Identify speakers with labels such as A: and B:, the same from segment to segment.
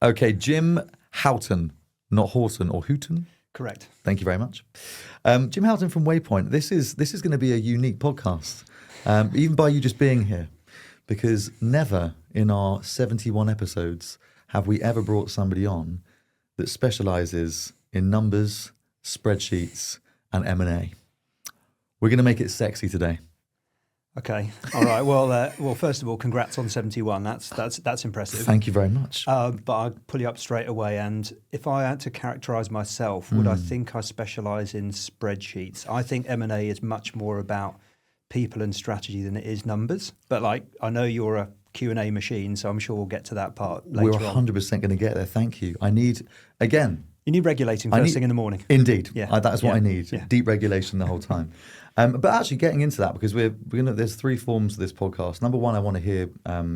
A: Okay, Jim Houghton, not Horton or Houghton.
B: Correct.
A: Thank you very much. Jim Houghton from Waypoint. This is going to be a unique podcast, even by you just being here, because never in our 71 episodes have we ever brought somebody on that specialises in numbers, spreadsheets, and M&A. We're going to make it sexy today.
B: Okay. All right. Well, first of all, congrats on 71. That's impressive.
A: Thank you very much.
B: But I'll pull you up straight away. And if I had to characterise myself, would I think I specialise in spreadsheets? I think M&A is much more about people and strategy than it is numbers. But I know you're a Q&A machine, so I'm sure we'll get to that part later on.
A: We're 100% going to get there. Thank you. I need, again...
B: You need regulating first thing in the morning.
A: Indeed.
B: Yeah.
A: That is what I need.
B: Yeah.
A: Deep regulation the whole time. But actually getting into that, because there's three forms of this podcast. Number one, I want to hear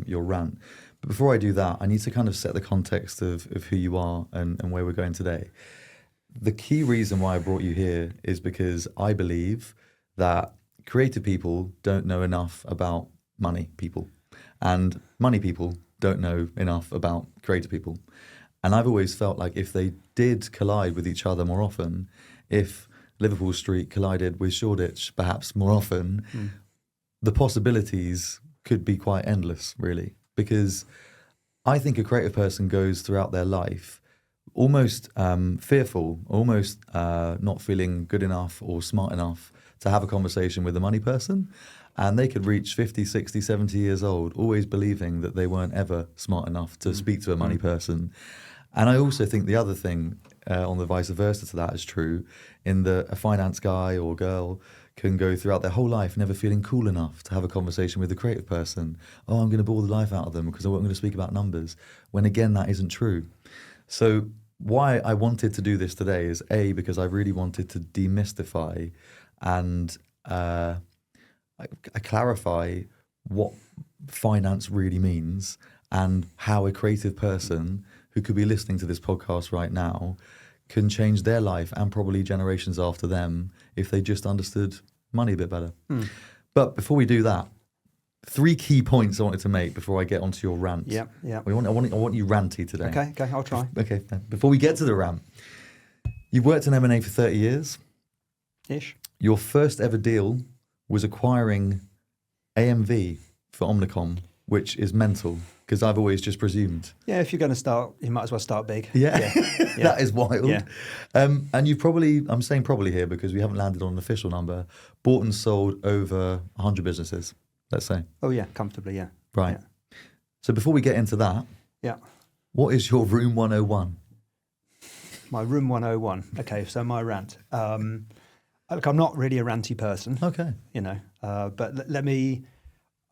A: your rant. But before I do that, I need to kind of set the context of who you are and where we're going today. The key reason why I brought you here is because I believe that creative people don't know enough about money people. And money people don't know enough about creative people. And I've always felt like if they did collide with each other more often, if Liverpool Street collided with Shoreditch perhaps more often, the possibilities could be quite endless, really. Because I think a creative person goes throughout their life almost fearful, almost not feeling good enough or smart enough to have a conversation with a money person. And they could reach 50, 60, 70 years old, always believing that they weren't ever smart enough to speak to a money person. And I also think the other thing on the vice versa to that is true, in that a finance guy or girl can go throughout their whole life never feeling cool enough to have a conversation with a creative person. Oh, I'm going to bore the life out of them because I'm going to speak about numbers, when again, that isn't true. So why I wanted to do this today is A, because I really wanted to demystify and I clarify what finance really means and how a creative person who could be listening to this podcast right now can change their life and probably generations after them if they just understood money a bit better. But before we do that, three key points I wanted to make before I get onto your rant.
B: Yeah.
A: I want you ranty today.
B: Okay, I'll try.
A: Okay, before we get to the rant, you've worked in M&A for 30 years.
B: Ish.
A: Your first ever deal was acquiring AMV for Omnicom, which is mental, because I've always just presumed.
B: Yeah, if you're going to start, you might as well start big.
A: Yeah. That is wild.
B: Yeah.
A: And you've probably, I'm saying probably here because we haven't landed on an official number, bought and sold over 100 businesses, let's say.
B: Oh yeah, comfortably, yeah.
A: Right.
B: Yeah.
A: So before we get into that, what is your Room 101?
B: My Room 101. Okay, so my rant. Look, I'm not really a ranty person.
A: Okay.
B: But let me...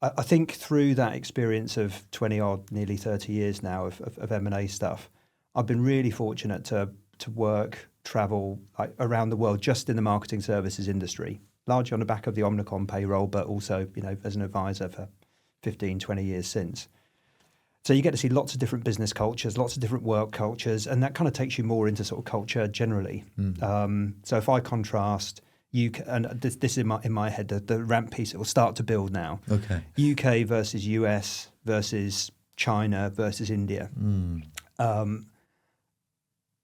B: I think through that experience of 20 odd, nearly 30 years now of M&A stuff, I've been really fortunate to work, travel around the world just in the marketing services industry, largely on the back of the Omnicom payroll, but also, as an advisor for 15, 20 years since. So you get to see lots of different business cultures, lots of different work cultures, and that kind of takes you more into sort of culture generally. So if I contrast... UK, and this is in my head, the ramp piece, it will start to build now.
A: Okay.
B: UK versus US versus China versus India. I'm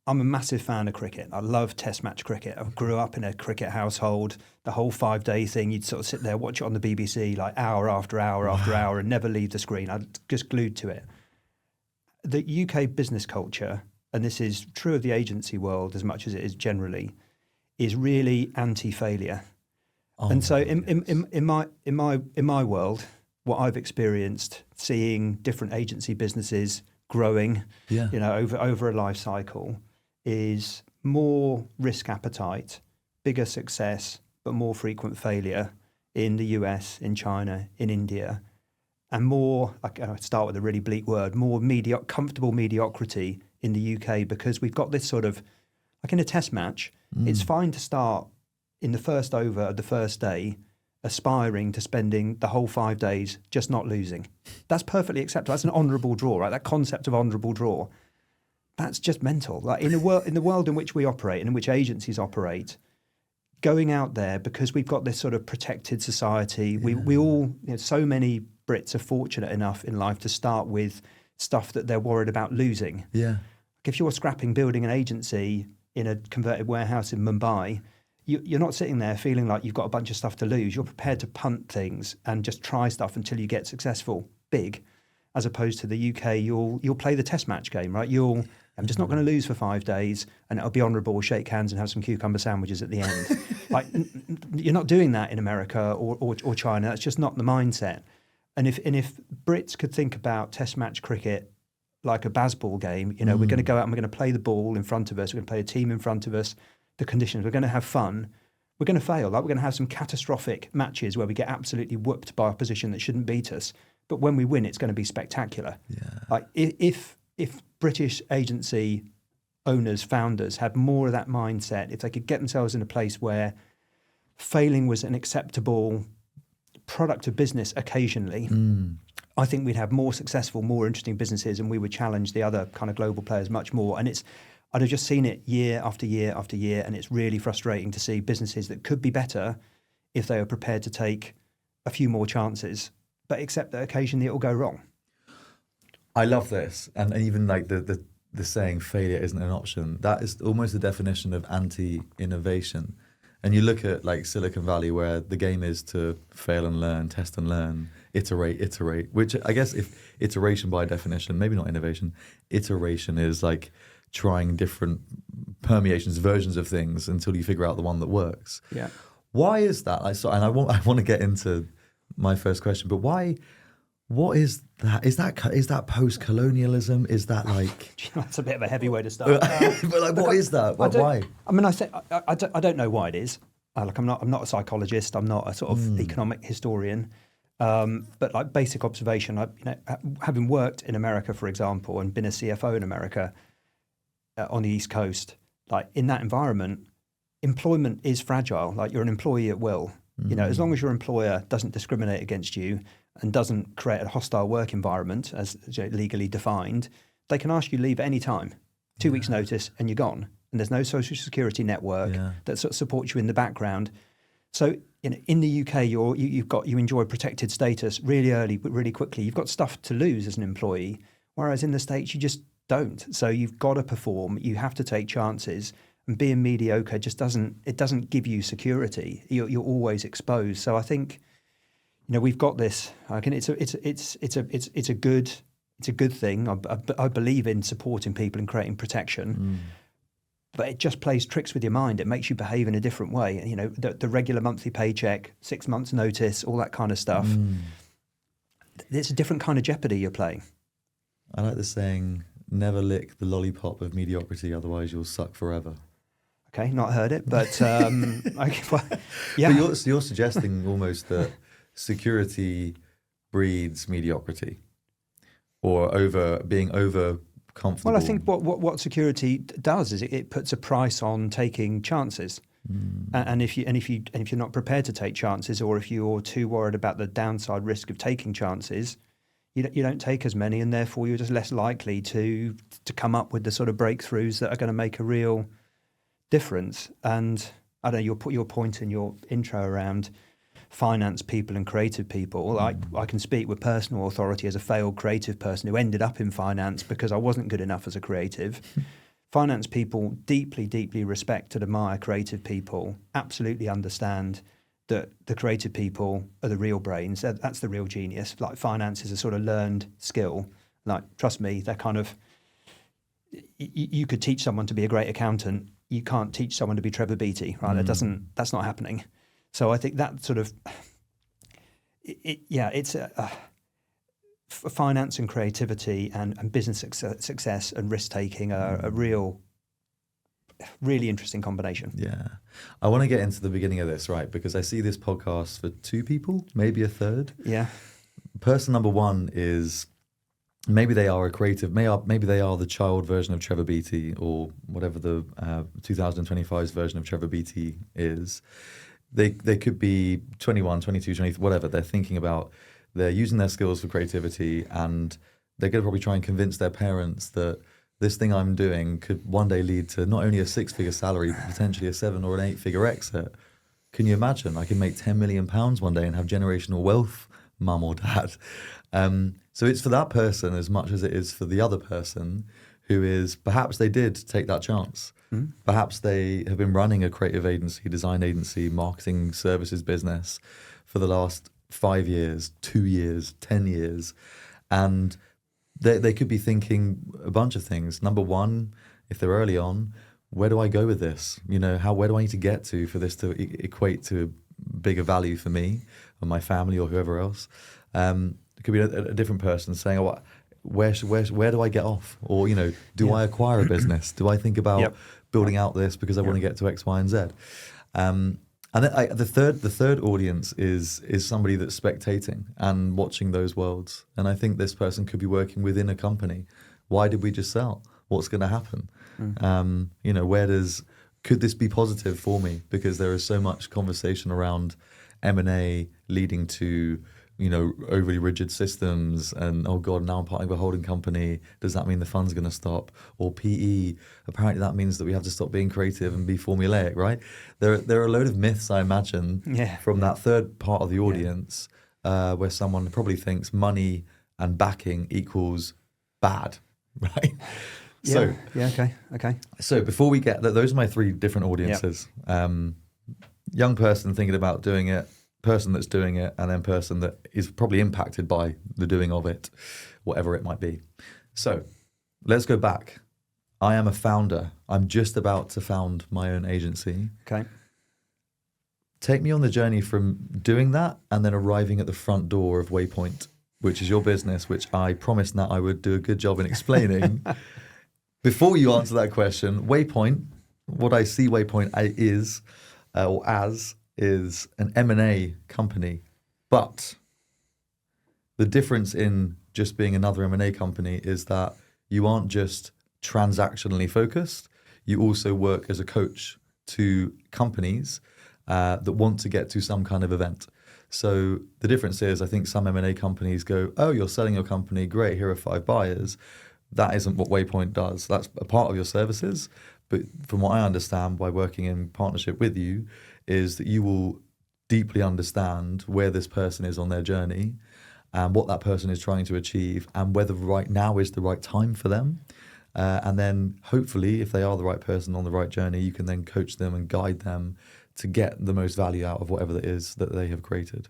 B: a massive fan of cricket. I love test match cricket. I grew up in a cricket household. The whole 5-day thing, you'd sort of sit there, watch it on the BBC like hour after hour after hour and never leave the screen. I'm just glued to it. The UK business culture, and this is true of the agency world as much as it is generally, is really anti-failure. And so in my world, what I've experienced, seeing different agency businesses growing, over a life cycle, is more risk appetite, bigger success, but more frequent failure in the US, in China, in India, and more, I start with a really bleak word, more comfortable mediocrity in the UK, because we've got this sort of, like in a test match, it's fine to start in the first over of the first day, aspiring to spending the whole 5 days just not losing. That's perfectly acceptable. That's an honourable draw, right? That concept of honourable draw, that's just mental. Like in the world in which we operate and in which agencies operate, going out there, because we've got this sort of protected society, we all, so many Brits are fortunate enough in life to start with stuff that they're worried about losing.
A: Yeah.
B: If you're scrapping building an agency in a converted warehouse in Mumbai, you're not sitting there feeling like you've got a bunch of stuff to lose. You're prepared to punt things and just try stuff until you get successful, big, as opposed to the UK. You'll play the test match game, right? I'm just not going to lose for 5 days, and it'll be honourable, shake hands and have some cucumber sandwiches at the end. Like, you're not doing that in America or China. That's just not the mindset. And if Brits could think about test match cricket like a baseball game, we're going to go out and we're going to play the ball in front of us, we're going to play a team in front of us, the conditions, we're going to have fun, we're going to fail. Like, we're going to have some catastrophic matches where we get absolutely whooped by opposition that shouldn't beat us. But when we win, it's going to be spectacular.
A: Yeah.
B: Like, if British agency owners, founders had more of that mindset, if they could get themselves in a place where failing was an acceptable product of business occasionally, I think we'd have more successful, more interesting businesses, and we would challenge the other kind of global players much more. And I'd have just seen it year after year after year, and it's really frustrating to see businesses that could be better if they are prepared to take a few more chances, but accept that occasionally it will go wrong.
A: I love this, and even like the saying "failure isn't an option." That is almost the definition of anti-innovation. And you look at like Silicon Valley, where the game is to fail and learn, test and learn, iterate. Which I guess, if iteration by definition, maybe not innovation, iteration is like trying different permeations, versions of things until you figure out the one that works.
B: Yeah.
A: Why is that? I want to get into my first question, but why? What is that? Is that post-colonialism? Is that like?
B: That's a bit of a heavy way to start.
A: But like, what is that? Why?
B: I mean, I don't know why it is. I'm not a psychologist. I'm not a sort of economic historian. But like basic observation, having worked in America, for example, and been a CFO in America on the East Coast, like in that environment, employment is fragile. Like, you're an employee at will. As long as your employer doesn't discriminate against you and doesn't create a hostile work environment as legally defined, they can ask you to leave at any time. 2 weeks' notice and you're gone. And there's no social security network that sort of supports you in the background. So in the UK, you enjoy protected status really early, but really quickly. You've got stuff to lose as an employee, whereas in the States you just don't. So you've got to perform. You have to take chances. And being mediocre just doesn't give you security. You're always exposed. So I think, we've got this. It's a good thing. I believe in supporting people and creating protection. But it just plays tricks with your mind. It makes you behave in a different way. The regular monthly paycheck, 6 months notice, all that kind of stuff. It's a different kind of jeopardy you're playing.
A: I like the saying, never lick the lollipop of mediocrity, otherwise you'll suck forever.
B: Okay, not heard it, but yeah.
A: But you're suggesting almost that security breeds mediocrity, or being over comfortable.
B: Well, I think what security does is it puts a price on taking chances, and if you're not prepared to take chances, or if you're too worried about the downside risk of taking chances, you don't take as many, and therefore you're just less likely to come up with the sort of breakthroughs that are going to make a real difference. And I don't know, your point in your intro around finance people and creative people. I can speak with personal authority as a failed creative person who ended up in finance because I wasn't good enough as a creative. Finance people deeply, deeply respect and admire creative people, absolutely understand that the creative people are the real brains. That's the real genius. Like, finance is a sort of learned skill. Like, trust me, they're kind of, you could teach someone to be a great accountant. You can't teach someone to be Trevor Beatty, right? That's not happening. So I think that sort of, it's finance and creativity and business success and risk taking are a really interesting combination.
A: Yeah. I want to get into the beginning of this, right? Because I see this podcast for 2 people, maybe a third. Yeah. Person number 1 is, maybe they are a creative, maybe they are the child version of Trevor Beatty, or whatever the 2025's version of Trevor Beatty is. They could be 21, 22, 23, whatever. They're using their skills for creativity, and they're going to probably try and convince their parents that this thing I'm doing could one day lead to not only a 6-figure salary, but potentially a 7 or an 8-figure exit. Can you imagine? I can make £10 million one day and have generational wealth, mum or dad. So it's for that person as much as it is for the other person who is, perhaps they did take that chance. Perhaps they have been running a creative agency, design agency, marketing services business for the last 5 years, 2 years, 10 years. And they could be thinking a bunch of things. Number one, if they're early on, where do I go with this? Where do I need to get to for this to equate to bigger value for me or my family or whoever else? It could be a different person saying, "Oh, where do I get off?" Or do I acquire a business? Do I think about building out this because I want to get to X, Y, and Z? And then the third audience is somebody that's spectating and watching those worlds. And I think this person could be working within a company. Why did we just sell? What's going to happen? Could this be positive for me? Because there is so much conversation around M&A leading to overly rigid systems and, oh God, now I'm partnering with a holding company. Does that mean the fund's going to stop? Or PE, apparently that means that we have to stop being creative and be formulaic, right? There are a load of myths, I imagine, from that third part of the audience where someone probably thinks money and backing equals bad, right?
B: Okay.
A: So before we get those are my 3 different audiences. Young person thinking about doing it, person that's doing it, and then person that is probably impacted by the doing of it, whatever it might be. So let's go back. I am a founder. I'm just about to found my own agency.
B: Okay.
A: Take me on the journey from doing that and then arriving at the front door of Waypoint, which is your business, which I promised that I would do a good job in explaining. Before you answer that question, Waypoint, what I see Waypoint is, or as, is an M&A company. But the difference in just being another M&A company is that you aren't just transactionally focused. You also work as a coach to companies that want to get to some kind of event. So the difference is, I think some M&A companies go, oh, you're selling your company, great, here are 5 buyers. That isn't what Waypoint does. That's a part of your services. But from what I understand by working in partnership with you, is that you will deeply understand where this person is on their journey and what that person is trying to achieve and whether right now is the right time for them. And then hopefully, if they are the right person on the right journey, you can then coach them and guide them to get the most value out of whatever it is that they have created.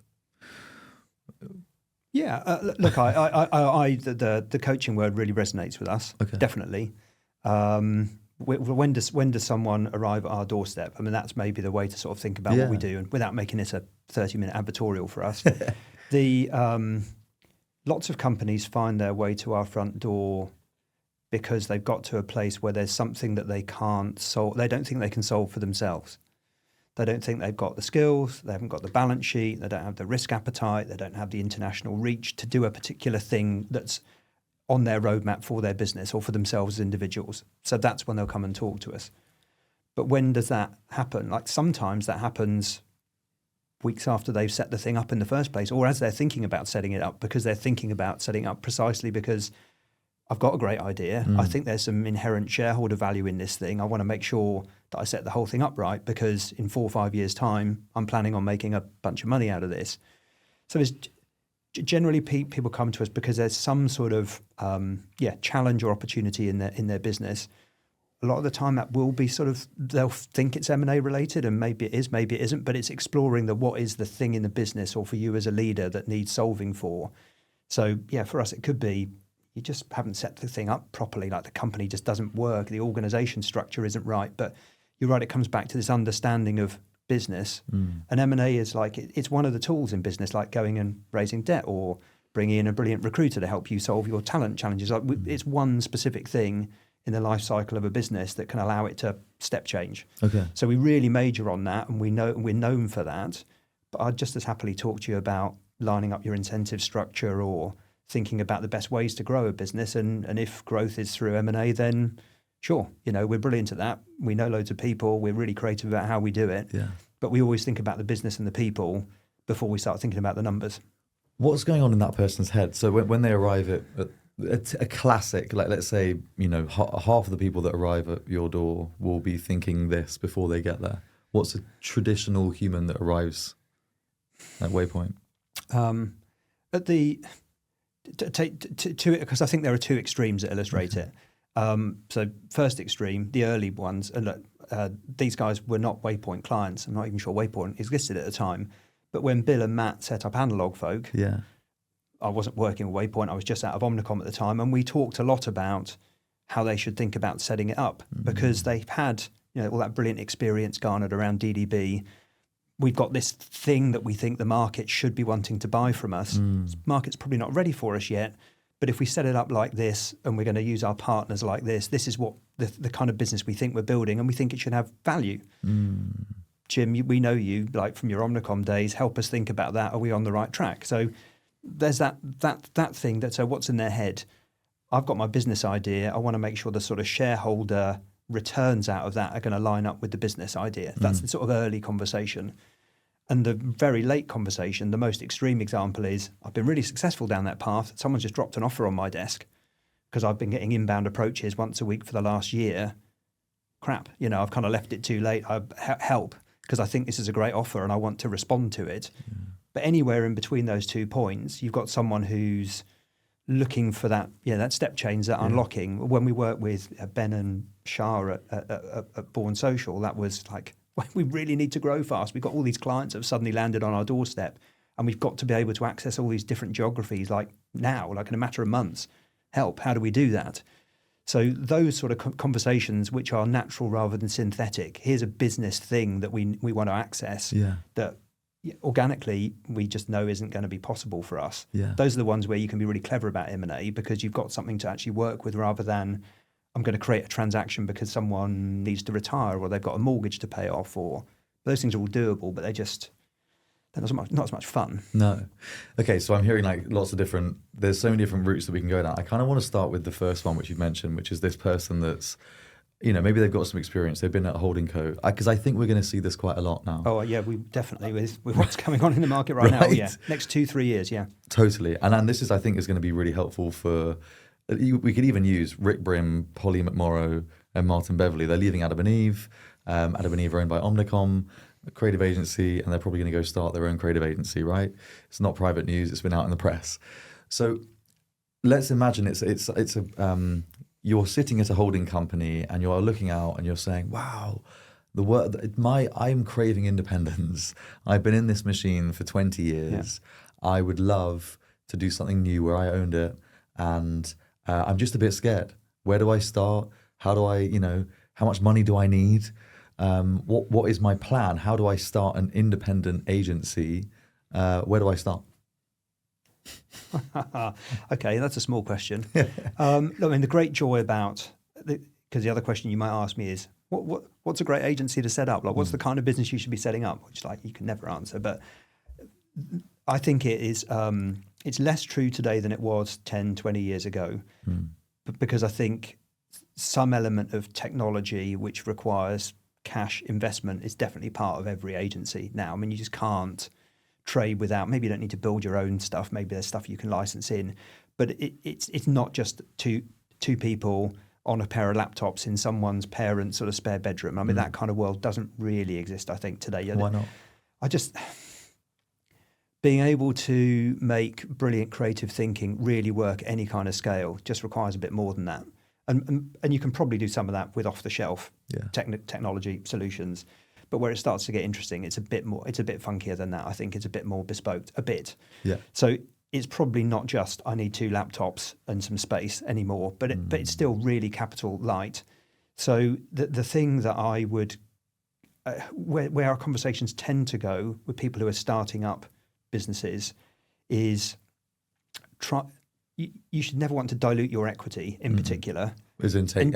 B: Yeah, look, the coaching word really resonates with us.
A: Okay.
B: Definitely. When does someone arrive at our doorstep? I mean, that's maybe the way to sort of think about what we do, and without making it a 30-minute advertorial for us. Lots of companies find their way to our front door because they've got to a place where there's something that they can't solve. They don't think they can solve for themselves. They don't think they've got the skills, they haven't got the balance sheet, they don't have the risk appetite, they don't have the international reach to do a particular thing that's on their roadmap for their business or for themselves as individuals. So that's when they'll come and talk to us. But when does that happen? Like sometimes that happens weeks after they've set the thing up in the first place, or as they're thinking about setting it up, because they're thinking about setting it up precisely because I've got a great idea. I think there's some inherent shareholder value in this thing. I want to make sure that I set the whole thing up right because in 4 or 5 years' time, I'm planning on making a bunch of money out of this. So it's generally people come to us because there's some sort of challenge or opportunity in their business. A lot of the time that will be sort of, they'll think it's M&A related, and maybe it is, maybe it isn't, but it's exploring what is the thing in the business or for you as a leader that needs solving for. So yeah, for us, it could be you just haven't set the thing up properly, like the company just doesn't work, the organization structure isn't right. But you're right, it comes back to this understanding of business. And M&A is like, it's one of the tools in business, like going and raising debt or bringing in a brilliant recruiter to help you solve your talent challenges. Like it's one specific thing in the life cycle of a business that can allow it to step change.
A: Okay.
B: So we really major on that, and we're known for that. But I'd just as happily talk to you about lining up your incentive structure or thinking about the best ways to grow a business. And if growth is through M&A, then sure, we're brilliant at that. We know loads of people. We're really creative about how we do it.
A: Yeah.
B: But we always think about the business and the people before we start thinking about the numbers.
A: What's going on in that person's head? So when they arrive at a classic, like let's say, half of the people that arrive at your door will be thinking this before they get there. What's a traditional human that arrives at Waypoint?
B: Two, because I think there are two extremes that illustrate it. So first extreme, the early ones, and look, these guys were not Waypoint clients. I'm not even sure Waypoint existed at the time. But when Bill and Matt set up Analog Folk,
A: Yeah.
B: I wasn't working with Waypoint. I was just out of Omnicom at the time, and we talked a lot about how they should think about setting it up because they've had all that brilliant experience garnered around DDB. We've got this thing that we think the market should be wanting to buy from us. Market's probably not ready for us yet, but if we set it up like this and we're going to use our partners like this is what the kind of business we think we're building, and we think it should have value. Jim, we know you like from your Omnicom days. Help us think about that. Are we on the right track? So there's that thing that, so what's in their head? I've got my business idea. I want to make sure the sort of shareholder returns out of that are going to line up with the business idea. That's the sort of early conversation. And the very late conversation, the most extreme example is I've been really successful down that path. Someone's just dropped an offer on my desk because I've been getting inbound approaches once a week for the last year. Crap, I've kind of left it too late. Help, because I think this is a great offer and I want to respond to it. But anywhere in between those 2 points, you've got someone who's looking for that step change, that unlocking. When we work with Ben and Shah at Born Social, that was like, we really need to grow fast. We've got all these clients that have suddenly landed on our doorstep, and we've got to be able to access all these different geographies like now, like in a matter of months. Help, how do we do that? So those sort of conversations, which are natural rather than synthetic, here's a business thing that we want to access that organically we just know isn't going to be possible for us. Those are the ones where you can be really clever about M&A because you've got something to actually work with rather than I'm going to create a transaction because someone needs to retire or they've got a mortgage to pay off, or those things are all doable, but they're not as much fun.
A: No. Okay, so I'm hearing like lots of there's so many different routes that we can go down. I kind of want to start with the first one, which you've mentioned, which is this person that's, maybe they've got some experience. They've been at a holding co. Because I think we're going to see this quite a lot now.
B: Oh, yeah, we definitely, with what's going on in the market right now, yeah. Next 2-3 years, yeah.
A: Totally. And this is, I think, is going to be really helpful for, we could even use Rick Brim, Polly McMorrow, and Martin Beverley. They're leaving Adam and Eve. Adam and Eve are owned by Omnicom, a creative agency, and they're probably going to go start their own creative agency, right? It's not private news. It's been out in the press. So let's imagine you're sitting at a holding company and you're looking out and you're saying, wow, I'm craving independence. I've been in this machine for 20 years. Yeah. I would love to do something new where I owned it, and I'm just a bit scared. Where do I start? How do I, how much money do I need? What is my plan? How do I start an independent agency? Where do I start?
B: Okay, that's a small question. The great joy about, because the other question you might ask me is, what's a great agency to set up? Like, what's the kind of business you should be setting up? Which, you can never answer. But I think it is. It's less true today than it was 10, 20 years ago, because I think some element of technology which requires cash investment is definitely part of every agency now. I mean, you just can't trade without, maybe you don't need to build your own stuff, maybe there's stuff you can license in, but it's not just two people on a pair of laptops in someone's parents' sort of spare bedroom. I mean, that kind of world doesn't really exist, I think, today.
A: Why not?
B: Being able to make brilliant creative thinking really work at any kind of scale just requires a bit more than that. And you can probably do some of that with off-the-shelf technology solutions. But where it starts to get interesting, it's a bit funkier than that. I think it's a bit more bespoke, a bit. Yeah. So it's probably not just I need 2 laptops and some space anymore, but it's still really capital light. So the thing that I would, where our conversations tend to go with people who are starting up businesses is you should never want to dilute your equity in particular.
A: As in take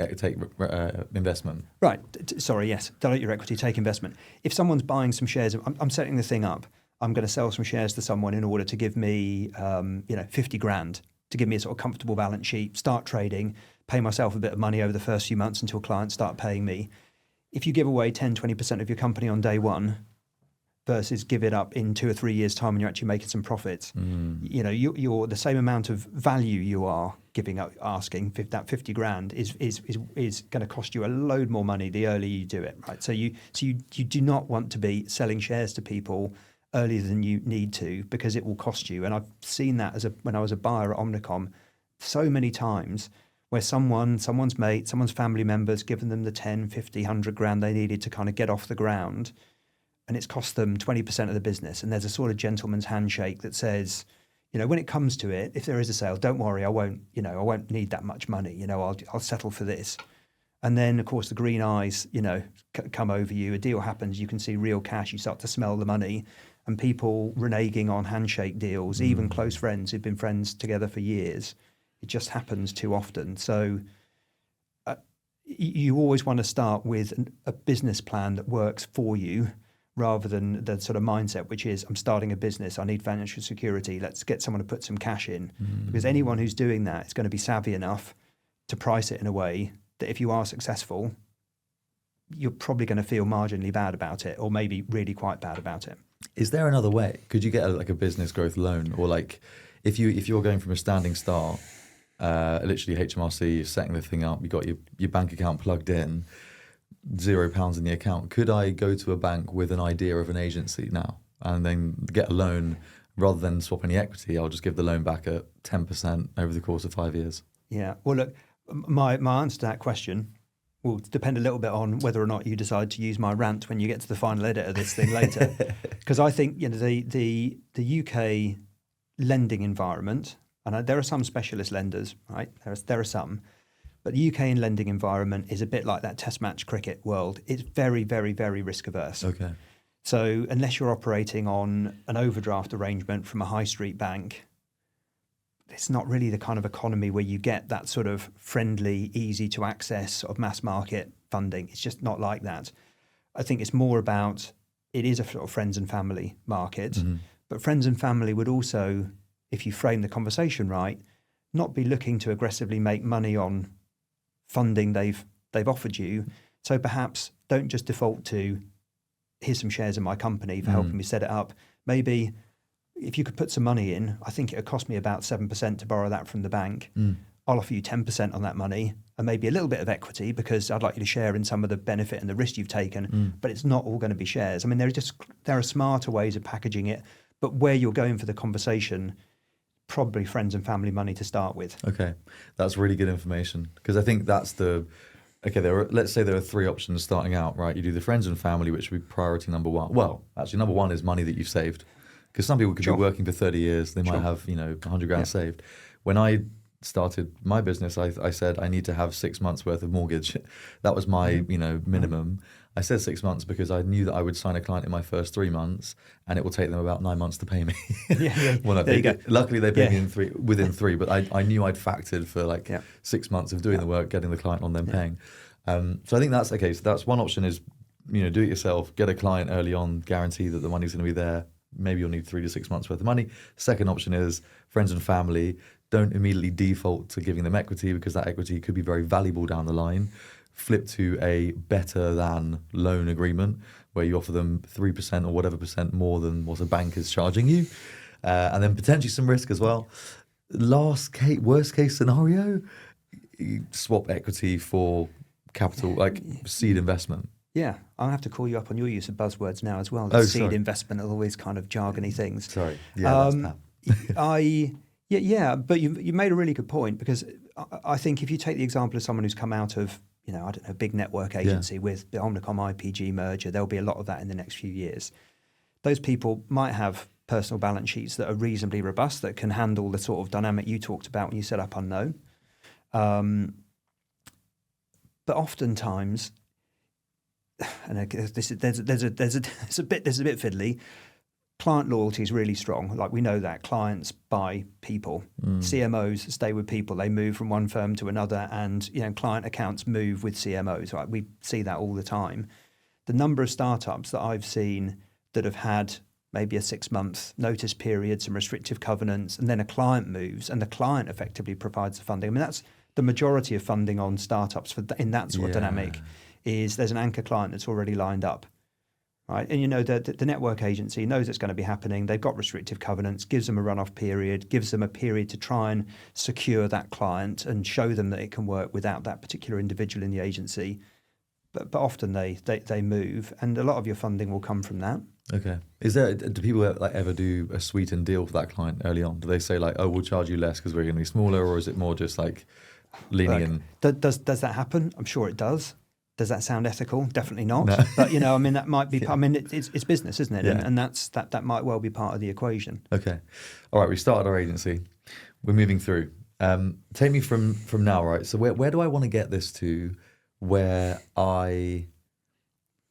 A: investment.
B: Right. Sorry, yes. Dilute your equity, take investment. If someone's buying some shares, I'm setting the thing up. I'm going to sell some shares to someone in order to give me, 50 grand to give me a sort of comfortable balance sheet, start trading, pay myself a bit of money over the first few months until clients start paying me. If you give away 10, 20% of your company on day one, versus give it up in 2 or 3 years' time when you're actually making some profits. You're the same amount of value you are giving up, asking that 50 grand is going to cost you a load more money the earlier you do it, right? So you do not want to be selling shares to people earlier than you need to, because it will cost you. And I've seen that when I was a buyer at Omnicom so many times, where someone's mate, someone's family members given them the 10, 50, 100 grand they needed to kind of get off the ground, and it's cost them 20% of the business. And there's a sort of gentleman's handshake that says, when it comes to it, if there is a sale, don't worry, I won't need that much money. I'll settle for this. And then, of course, the green eyes, come over you. A deal happens, you can see real cash, you start to smell the money, and people reneging on handshake deals, even close friends who've been friends together for years. It just happens too often. So you always want to start with a business plan that works for you, rather than the sort of mindset, which is, I'm starting a business, I need financial security, let's get someone to put some cash in. Because anyone who's doing that is going to be savvy enough to price it in a way that if you are successful, you're probably going to feel marginally bad about it, or maybe really quite bad about it.
A: Is there another way? Could you get a business growth loan, or if you're going from a standing start, literally HMRC, you're setting the thing up, you got your bank account plugged in, £0 in the account. Could I go to a bank with an idea of an agency now and then get a loan rather than swap any equity? I'll just give the loan back at 10% over the course of 5 years.
B: Yeah. Well, look, my answer to that question will depend a little bit on whether or not you decide to use my rant when you get to the final edit of this thing later. Because I think the UK lending environment, and there are some specialist lenders, right? There are some. But the UK lending environment is a bit like that test match cricket world. It's very, very, very risk averse.
A: Okay.
B: So unless you're operating on an overdraft arrangement from a high street bank, it's not really the kind of economy where you get that sort of friendly, easy to access sort of mass market funding. It's just not like that. I think it's more about, it is a sort of friends and family market, but friends and family would also, if you frame the conversation right, not be looking to aggressively make money on funding they've offered you. So perhaps don't just default to, here's some shares in my company for helping me set it up. Maybe if you could put some money in, I think it would cost me about 7% to borrow that from the bank. I'll offer you 10% on that money and maybe a little bit of equity, because I'd like you to share in some of the benefit and the risk you've taken, but it's not all going to be shares. I mean, there are smarter ways of packaging it, but where you're going for the conversation, probably friends and family money to start with.
A: Okay, that's really good information, because I think that's let's say there are three options starting out, right? You do the friends and family, which would be priority number one. Well, actually, number one is money that you've saved, because some people could be working for 30 years, they might have 100 grand saved. When I started my business, I said I need to have 6 months worth of mortgage. That was my minimum. I said 6 months because I knew that I would sign a client in my first 3 months, and it will take them about 9 months to pay me. Well, there you go. Luckily, they paid me within three, but I knew I'd factored for 6 months of doing the work, getting the client on, then paying. So I think that's okay. So that's one option is, do it yourself, get a client early on, guarantee that the money's going to be there. Maybe you'll need 3 to 6 months worth of money. Second option is friends and family. Don't immediately default to giving them equity, because that equity could be very valuable down the line. Flip to a better than loan agreement where you offer them 3% or whatever percent more than what a bank is charging you, and then potentially some risk as well. Worst case scenario, you swap equity for capital, like seed investment.
B: Yeah, I'll have to call you up on your use of buzzwords now as well. Seed investment are always kind of jargony things.
A: Sorry, that's that.
B: But you made a really good point, because I think if you take the example of someone who's come out of, a big network agency with the Omnicom IPG merger, there'll be a lot of that in the next few years. Those people might have personal balance sheets that are reasonably robust, that can handle the sort of dynamic you talked about when you set up Unknown. But oftentimes, and there's a bit fiddly. Client loyalty is really strong. Like, we know that clients buy people. CMOs stay with people. They move from one firm to another, and client accounts move with CMOs. Right? We see that all the time. The number of startups that I've seen that have had maybe a 6-month notice period, some restrictive covenants, and then a client moves, and the client effectively provides the funding. I mean, that's the majority of funding on startups in that sort of dynamic. Is there's an anchor client that's already lined up. Right. And the network agency knows it's going to be happening. They've got restrictive covenants, gives them a run-off period, gives them a period to try and secure that client and show them that it can work without that particular individual in the agency. but often they move, and a lot of your funding will come from that.
A: Okay. Do people like ever do a sweetened deal for that client early on? Do they say like, oh, we'll charge you less because we're going to be smaller, or is it more just like leaning in?
B: Does that happen? I'm sure it does. Does that sound ethical? Definitely not.
A: No.
B: But I mean, that might be.
A: Yeah.
B: I mean, it's business, isn't it?
A: Yeah.
B: And that might well be part of the equation.
A: Okay. All right. We started our agency. We're moving through. Take me from now, right? So where do I want to get this to? Where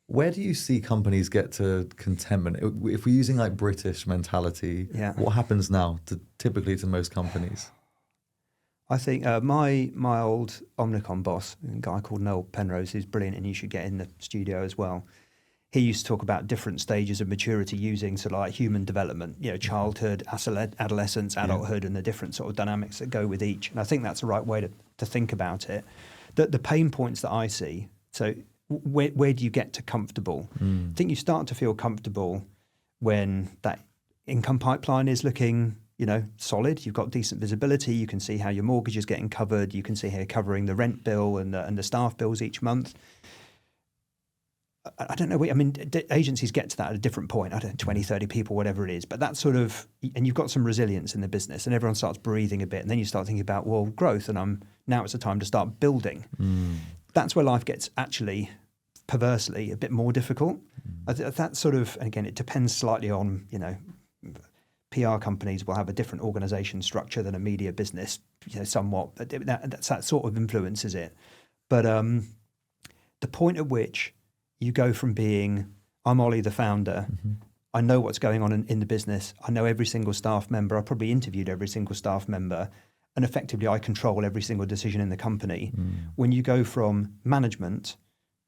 A: do you see companies get to contentment? If we're using like British mentality, what happens now typically to most companies?
B: I think my old Omnicom boss, a guy called Noel Penrose, who's brilliant, and you should get in the studio as well. He used to talk about different stages of maturity using sort of like human development, childhood, adolescence, adulthood, and the different sort of dynamics that go with each. And I think that's the right way to think about it. The pain points that I see, so where do you get to comfortable? I think you start to feel comfortable when that income pipeline is looking, solid. You've got decent visibility. You can see how your mortgage is getting covered. You can see how you're covering the rent bill and the staff bills each month. I don't know. I mean, agencies get to that at a different point. I don't know, 20, 30 people, whatever it is. But that's sort of, and you've got some resilience in the business, and everyone starts breathing a bit. And then you start thinking about, well, growth, and now it's the time to start building. That's where life gets actually, perversely, a bit more difficult. That sort of, and again, it depends slightly on, PR companies will have a different organisation structure than a media business, somewhat. But that sort of influences it. But the point at which you go from being, I'm Ollie, the founder. I know what's going on in the business. I know every single staff member. I probably interviewed every single staff member. And effectively, I control every single decision in the company. When you go from management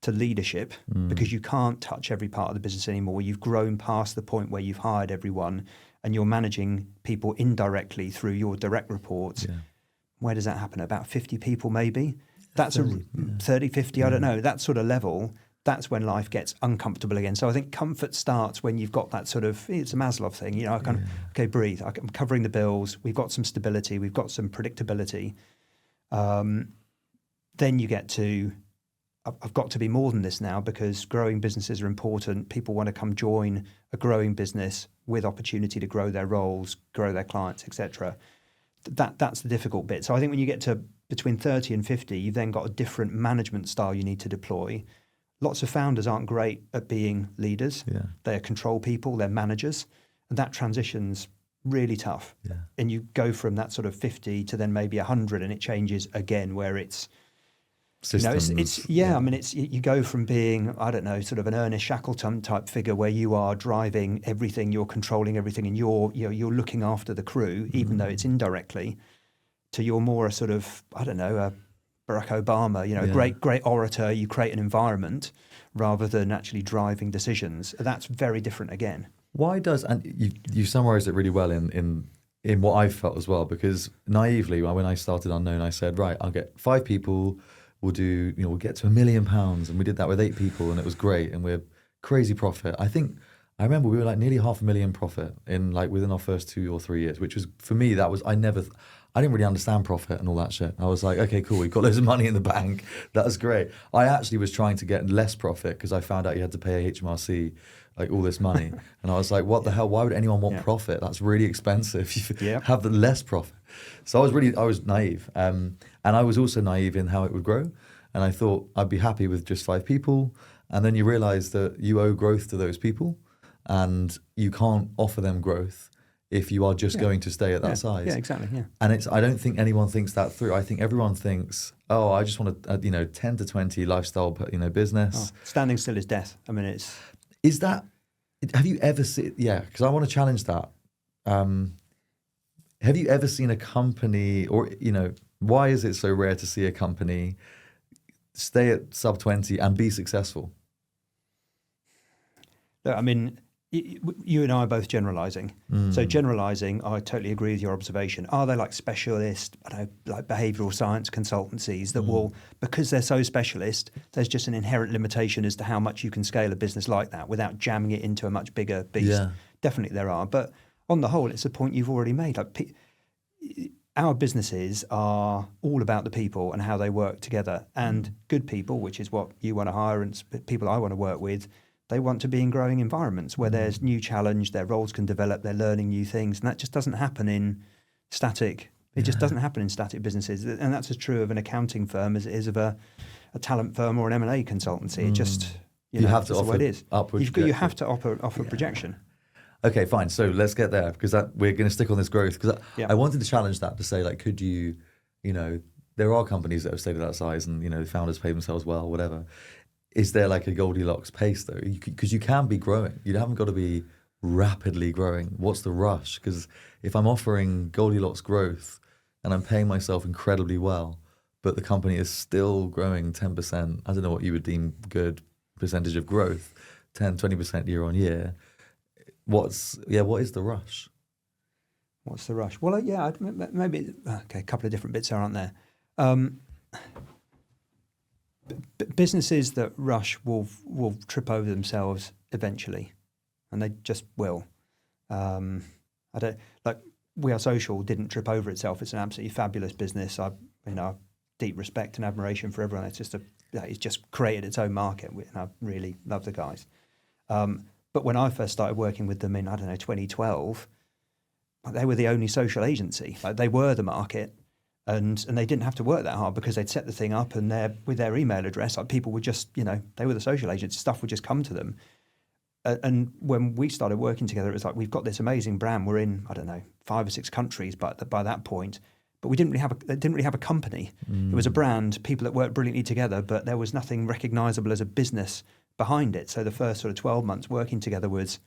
B: to leadership, because you can't touch every part of the business anymore, you've grown past the point where you've hired everyone and you're managing people indirectly through your direct reports. Where does that happen? About 50 people, maybe? That's 30, 50, I don't know. That sort of level. That's when life gets uncomfortable again. So I think comfort starts when you've got that sort of, it's a Maslow thing, okay, breathe. I'm covering the bills. We've got some stability. We've got some predictability. Then you get to, I've got to be more than this now because growing businesses are important. People want to come join a growing business with opportunity to grow their roles, grow their clients, etc. That's the difficult bit. So I think when you get to between 30 and 50, you've then got a different management style you need to deploy. Lots of founders aren't great at being leaders. They're control people, they're managers. And that transition's really tough. And you go from that sort of 50 to then maybe 100 and it changes again where it's,
A: systems.
B: I mean, you go from being, I don't know, sort of an Ernest Shackleton type figure where you are driving everything, you're controlling everything and you're looking after the crew, even though it's indirectly, to you're more a sort of, I don't know, a Barack Obama, great orator, you create an environment rather than actually driving decisions. That's very different again.
A: Why does, and you summarised it really well in what I've felt as well, because naively, when I started Unknown, I said, right, I'll get 5 people, we'll get to £1 million, and we did that with 8 people and it was great and we're crazy profit. I remember we were like nearly $500,000 profit within our first 2 or 3 years, which was, for me, I didn't really understand profit and all that shit. I was like, okay, cool, we've got loads of money in the bank. That was great. I actually was trying to get less profit because I found out you had to pay HMRC like all this money. And I was like, what the hell? Why would anyone want profit? That's really expensive. You have the less profit. So I was naive. And I was also naive in how it would grow. And I thought I'd be happy with just 5 people. And then you realize that you owe growth to those people and you can't offer them growth if you are just going to stay at that size.
B: Yeah, exactly. Yeah.
A: And I don't think anyone thinks that through. I think everyone thinks, oh, I just want a 10 to 20 lifestyle, business.
B: Oh, standing still is death. I mean,
A: Is that, have you ever seen, because I want to challenge that. Have you ever seen a company or, why is it so rare to see a company stay at sub 20 and be successful?
B: I mean, you and I are both generalising. So generalising, I totally agree with your observation. Are they like specialist, like behavioural science consultancies that will, because they're so specialist, there's just an inherent limitation as to how much you can scale a business like that without jamming it into a much bigger beast? Definitely there are. But on the whole, it's a point you've already made. Like, our businesses are all about the people and how they work together. And good people, which is what you want to hire and people I want to work with, they want to be in growing environments where there's new challenge, their roles can develop, they're learning new things. And that just doesn't happen in static. It just doesn't happen in static businesses. And that's as true of an accounting firm as it is of a talent firm or an M&A consultancy. It just,
A: you have to offer
B: it is.
A: upward
B: You have to offer projection.
A: Okay, fine. So let's get there because we're going to stick on this growth because I wanted to challenge that to say, like, could you, there are companies that have stayed at that size and, the founders pay themselves well, whatever. Is there like a Goldilocks pace though? Because you can be growing. You haven't got to be rapidly growing. What's the rush? Because if I'm offering Goldilocks growth and I'm paying myself incredibly well, but the company is still growing 10%, I don't know what you would deem good percentage of growth, 10, 20% year on year. What is the rush?
B: What's the rush? Well, maybe a couple of different bits there, aren't there? Businesses that rush will trip over themselves eventually, and they just will. We Are Social didn't trip over itself. It's an absolutely fabulous business. I deep respect and admiration for everyone. It's just created its own market, and I really love the guys. But when I first started working with them in 2012, they were the only social agency. Like, they were the market. And they didn't have to work that hard because they'd set the thing up and with their email address, like, people would just, they were the social agents, stuff would just come to them. And when we started working together, it was like, we've got this amazing brand. We're in, 5 or 6 countries by that point, but we didn't really have a company. It was a brand, people that worked brilliantly together, but there was nothing recognizable as a business behind it. So the first sort of 12 months working together was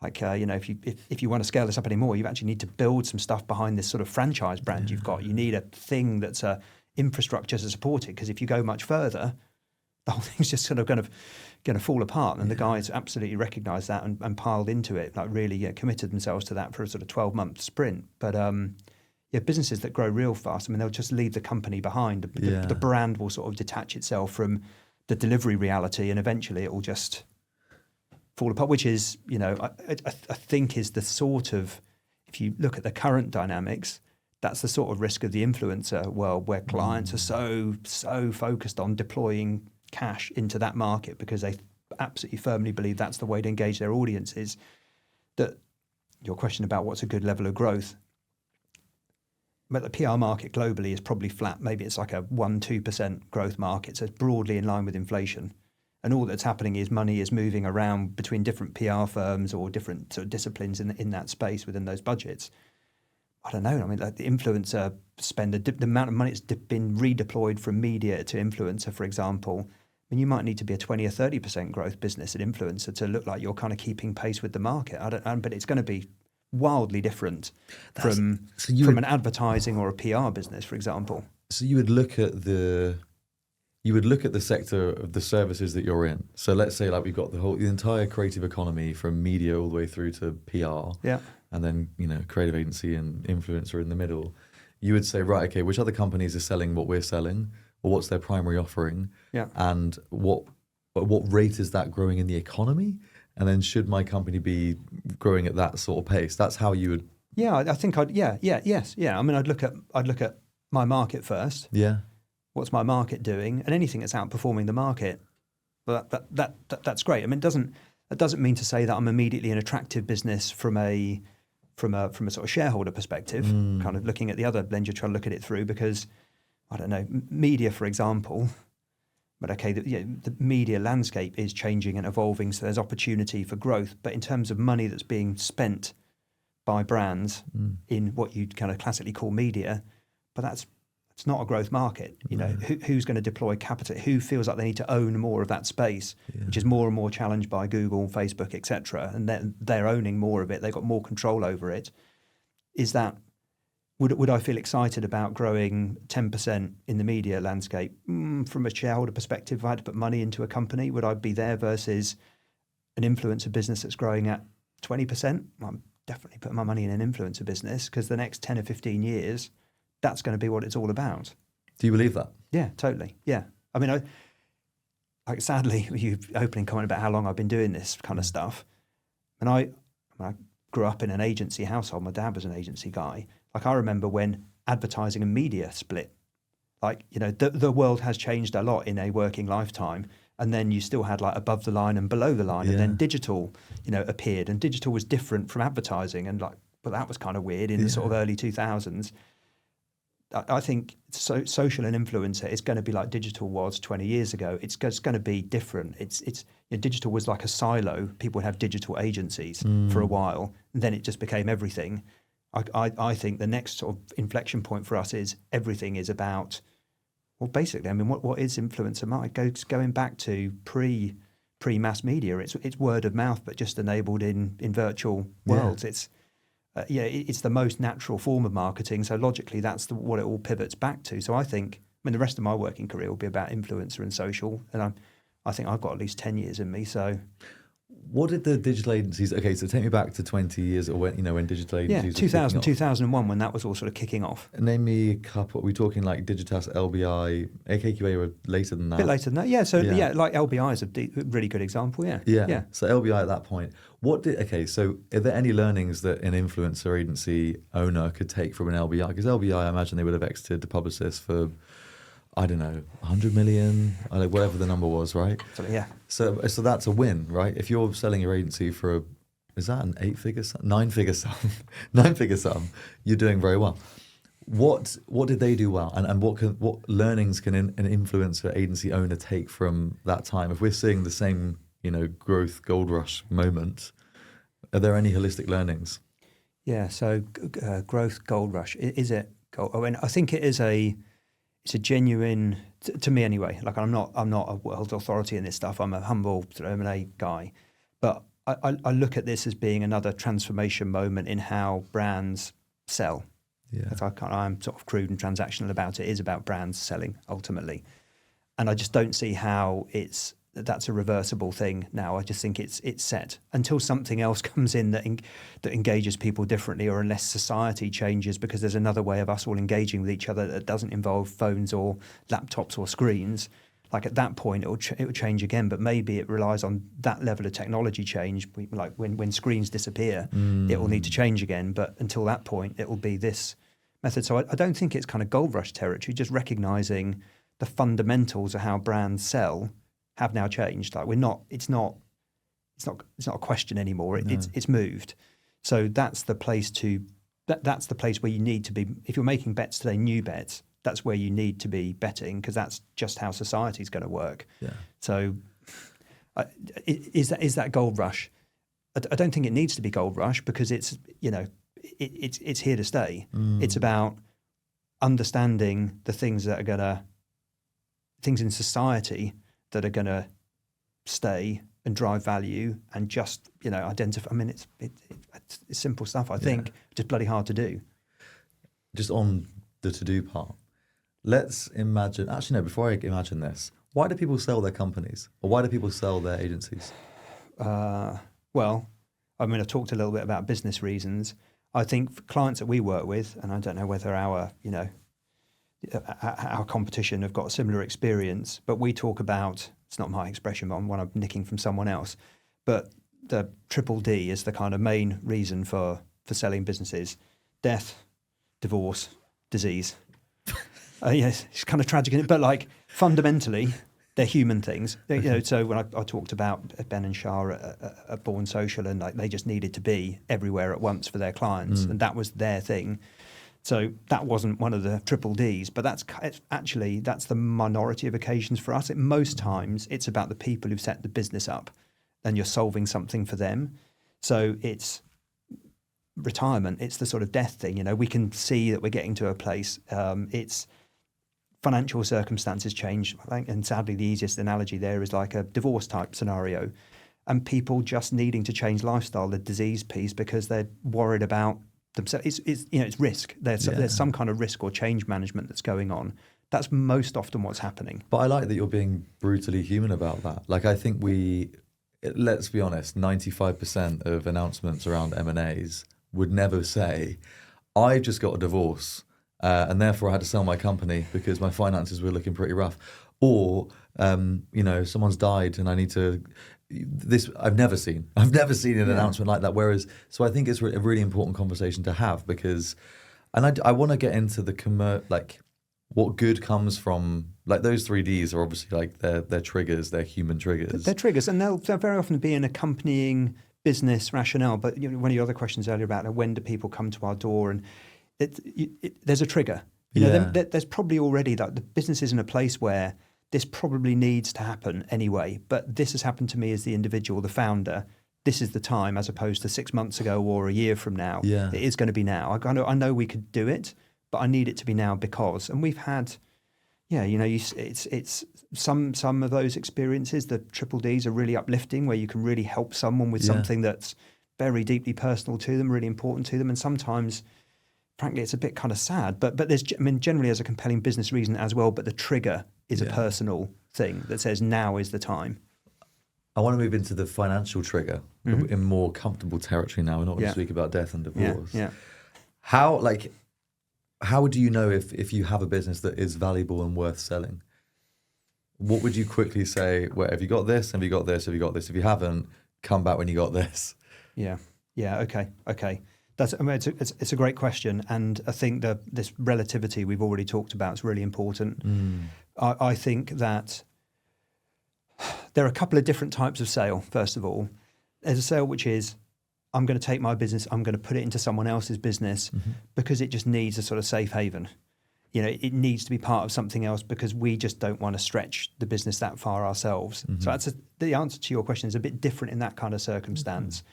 B: like, if you want to scale this up anymore, you actually need to build some stuff behind this sort of franchise brand you've got. You need a thing that's a infrastructure to support it, because if you go much further, the whole thing's just sort of going to fall apart. And the guys absolutely recognised that and piled into it, like really committed themselves to that for a sort of 12-month sprint. But businesses that grow real fast, they'll just leave the company behind. The brand will sort of detach itself from the delivery reality, and eventually it will just fall apart, which is, I think is the sort of, if you look at the current dynamics, that's the sort of risk of the influencer world, where clients are so focused on deploying cash into that market because they absolutely firmly believe that's the way to engage their audiences, that your question about what's a good level of growth, but the PR market globally is probably flat. Maybe it's like a 1-2% growth market, so it's broadly in line with inflation. And all that's happening is money is moving around between different PR firms or different sort of disciplines in that space within those budgets. I don't know. Like the influencer spend, the amount of money that's been redeployed from media to influencer, for example. You might need to be a 20 or 30% growth business at influencer to look like you're kind of keeping pace with the market. But it's going to be wildly different from an advertising or a PR business, for example.
A: So you would look at the sector of the services that you're in. So let's say like we've got the entire creative economy from media all the way through to PR.
B: Yeah.
A: And then creative agency and influencer in the middle. You would say, right, okay, which other companies are selling what we're selling, or what's their primary offering?
B: Yeah.
A: And what rate is that growing in the economy? And then should my company be growing at that sort of pace? That's how you would.
B: Yeah, I think I'd look at my market first.
A: Yeah.
B: What's my market doing? And anything that's outperforming the market, well, that's great. That doesn't mean to say that I'm immediately an attractive business from a sort of shareholder perspective, kind of looking at the other lens, you're trying to look at it through, because I don't know, media, for example, but okay, the media landscape is changing and evolving, so there's opportunity for growth. But in terms of money that's being spent by brands in what you'd kind of classically call media, but it's not a growth market. Who's going to deploy capital? Who feels like they need to own more of that space, which is more and more challenged by Google, Facebook, etc. And they're owning more of it. They've got more control over it. Is that would I feel excited about growing 10% in the media landscape from a shareholder perspective? If I had to put money into a company, would I be there versus an influencer business that's growing at 20%? I'm definitely putting my money in an influencer business, because the next 10 or 15 years, that's going to be what it's all about.
A: Do you believe that?
B: Yeah, totally. Yeah. Sadly, you opening comment about how long I've been doing this kind of stuff. And I grew up in an agency household. My dad was an agency guy. Like, I remember when advertising and media split. Like, the world has changed a lot in a working lifetime. And then you still had like above the line and below the line. And then digital, appeared. And digital was different from advertising. And that was kind of weird in the sort of early 2000s. I think social and influencer is going to be like digital was 20 years ago. It's going to be different. Digital was like a silo. People would have digital agencies for a while. And then it just became everything. I think the next sort of inflection point for us is everything is about... Well, basically, I mean, what is influencer marketing? Going back to pre-mass media, it's word of mouth, but just enabled in virtual worlds. It's the most natural form of marketing. So logically, that's what it all pivots back to. So I think, the rest of my working career will be about influencer and social, and I think I've got at least 10 years in me. So.
A: What did the digital agencies... Okay, so take me back to 20 years, or when digital agencies...
B: 2000, 2001, when that was all sort of kicking off.
A: Name me a couple. Are we talking like Digitas, LBI, AKQA were later than that?
B: A bit later than that, yeah. So, like LBI is a really good example, yeah.
A: Yeah. So LBI at that point. So are there any learnings that an influencer agency owner could take from an LBI? Because LBI, I imagine they would have exited the Publicis for... I don't know, 100 million, whatever the number was, right? So that's a win, right? If you're selling your agency for is that an 8-figure sum? 9-figure sum? 9-figure sum, you're doing very well. What did they do well? And what learnings can an influencer agency owner take from that time? If we're seeing the same, growth gold rush moment, are there any holistic learnings?
B: Yeah, so growth gold rush, is it gold? I think it is it's a genuine, to me anyway. Like I'm not a world authority in this stuff. I'm a humble M&A guy, but I look at this as being another transformation moment in how brands sell. Yeah, I'm sort of crude and transactional about it. It is about brands selling ultimately, and I just don't see how that's a reversible thing now. I just think it's set until something else comes in that engages people differently, or unless society changes because there's another way of us all engaging with each other that doesn't involve phones or laptops or screens. Like at that point, it will change again. But maybe it relies on that level of technology change. Like when screens disappear, it will need to change again. But until that point, it will be this method. So I don't think it's kind of gold rush territory. Just recognizing the fundamentals of how brands sell have now changed. Like it's not a question anymore. It's moved. So that's the place that's the place where you need to be. If you're making bets today, new bets, that's where you need to be betting, because that's just how society is going to work. Yeah. So is that gold rush? I don't think it needs to be gold rush, because it's it's here to stay. It's about understanding the things in society that are going to stay and drive value, and just identify. I mean, it's simple stuff. I think just bloody hard to do.
A: Just on the to-do part, let's imagine. Actually, no. Before I imagine this, why do people sell their companies, or why do people sell their agencies?
B: Well, I mean, I've talked a little bit about business reasons. I think for clients that we work with, and I don't know whether our competition have got a similar experience, but we talk about, it's not my expression, but one I'm nicking from someone else, but the triple D is the kind of main reason for selling businesses: death, divorce, disease. Yes, it's kind of tragic, isn't it? But like fundamentally, they're human things. So when I talked about Ben and Shah at Born Social, and like they just needed to be everywhere at once for their clients, and that was their thing. So that wasn't one of the triple Ds, but that's the minority of occasions for us. Most times it's about the people who've set the business up, and you're solving something for them. So it's retirement, it's the sort of death thing. We can see that we're getting to a place. It's financial circumstances change, I think, and sadly the easiest analogy there is like a divorce type scenario, and people just needing to change lifestyle, the disease piece, because they're worried about themselves. It's risk. There's some kind of risk or change management that's going on. That's most often what's happening.
A: But I like that you're being brutally human about that. Like, I think let's be honest, 95% of announcements around M&As would never say, I just got a divorce and therefore I had to sell my company because my finances were looking pretty rough. Or, someone's died and I need to... This I've never seen an announcement like that. So I think it's a really important conversation to have, because And I want to get into the like what good comes from, like those 3Ds are obviously like they're triggers, they're human triggers.
B: They're triggers, and they'll very often be an accompanying business rationale. But one of your other questions earlier about when do people come to our door, and there's a trigger. There's probably already that the business is in a place where this probably needs to happen anyway. But this has happened to me as the individual, the founder. This is the time, as opposed to 6 months ago or a year from now.
A: Yeah.
B: It is going to be now. I know we could do it, but I need it to be now because. And we've had, it's some of those experiences. The triple Ds are really uplifting, where you can really help someone with something that's very deeply personal to them, really important to them, and sometimes, frankly, it's a bit kind of sad. But there's, generally as a compelling business reason as well. But the trigger is a personal thing that says now is the time.
A: I want to move into the financial trigger in more comfortable territory now. We're not going to speak about death and divorce.
B: Yeah.
A: How do you know if you have a business that is valuable and worth selling? What would you quickly say? Well, have you got this? Have you got this? Have you got this? If you haven't, come back when you got this.
B: Yeah. Okay. It's a great question, and I think that this relativity we've already talked about is really important. I think that there are a couple of different types of sale. First of all, there's a sale which is, I'm going to take my business, I'm going to put it into someone else's business because it just needs a sort of safe haven. It needs to be part of something else because we just don't want to stretch the business that far ourselves. So the answer to your question is a bit different in that kind of circumstance.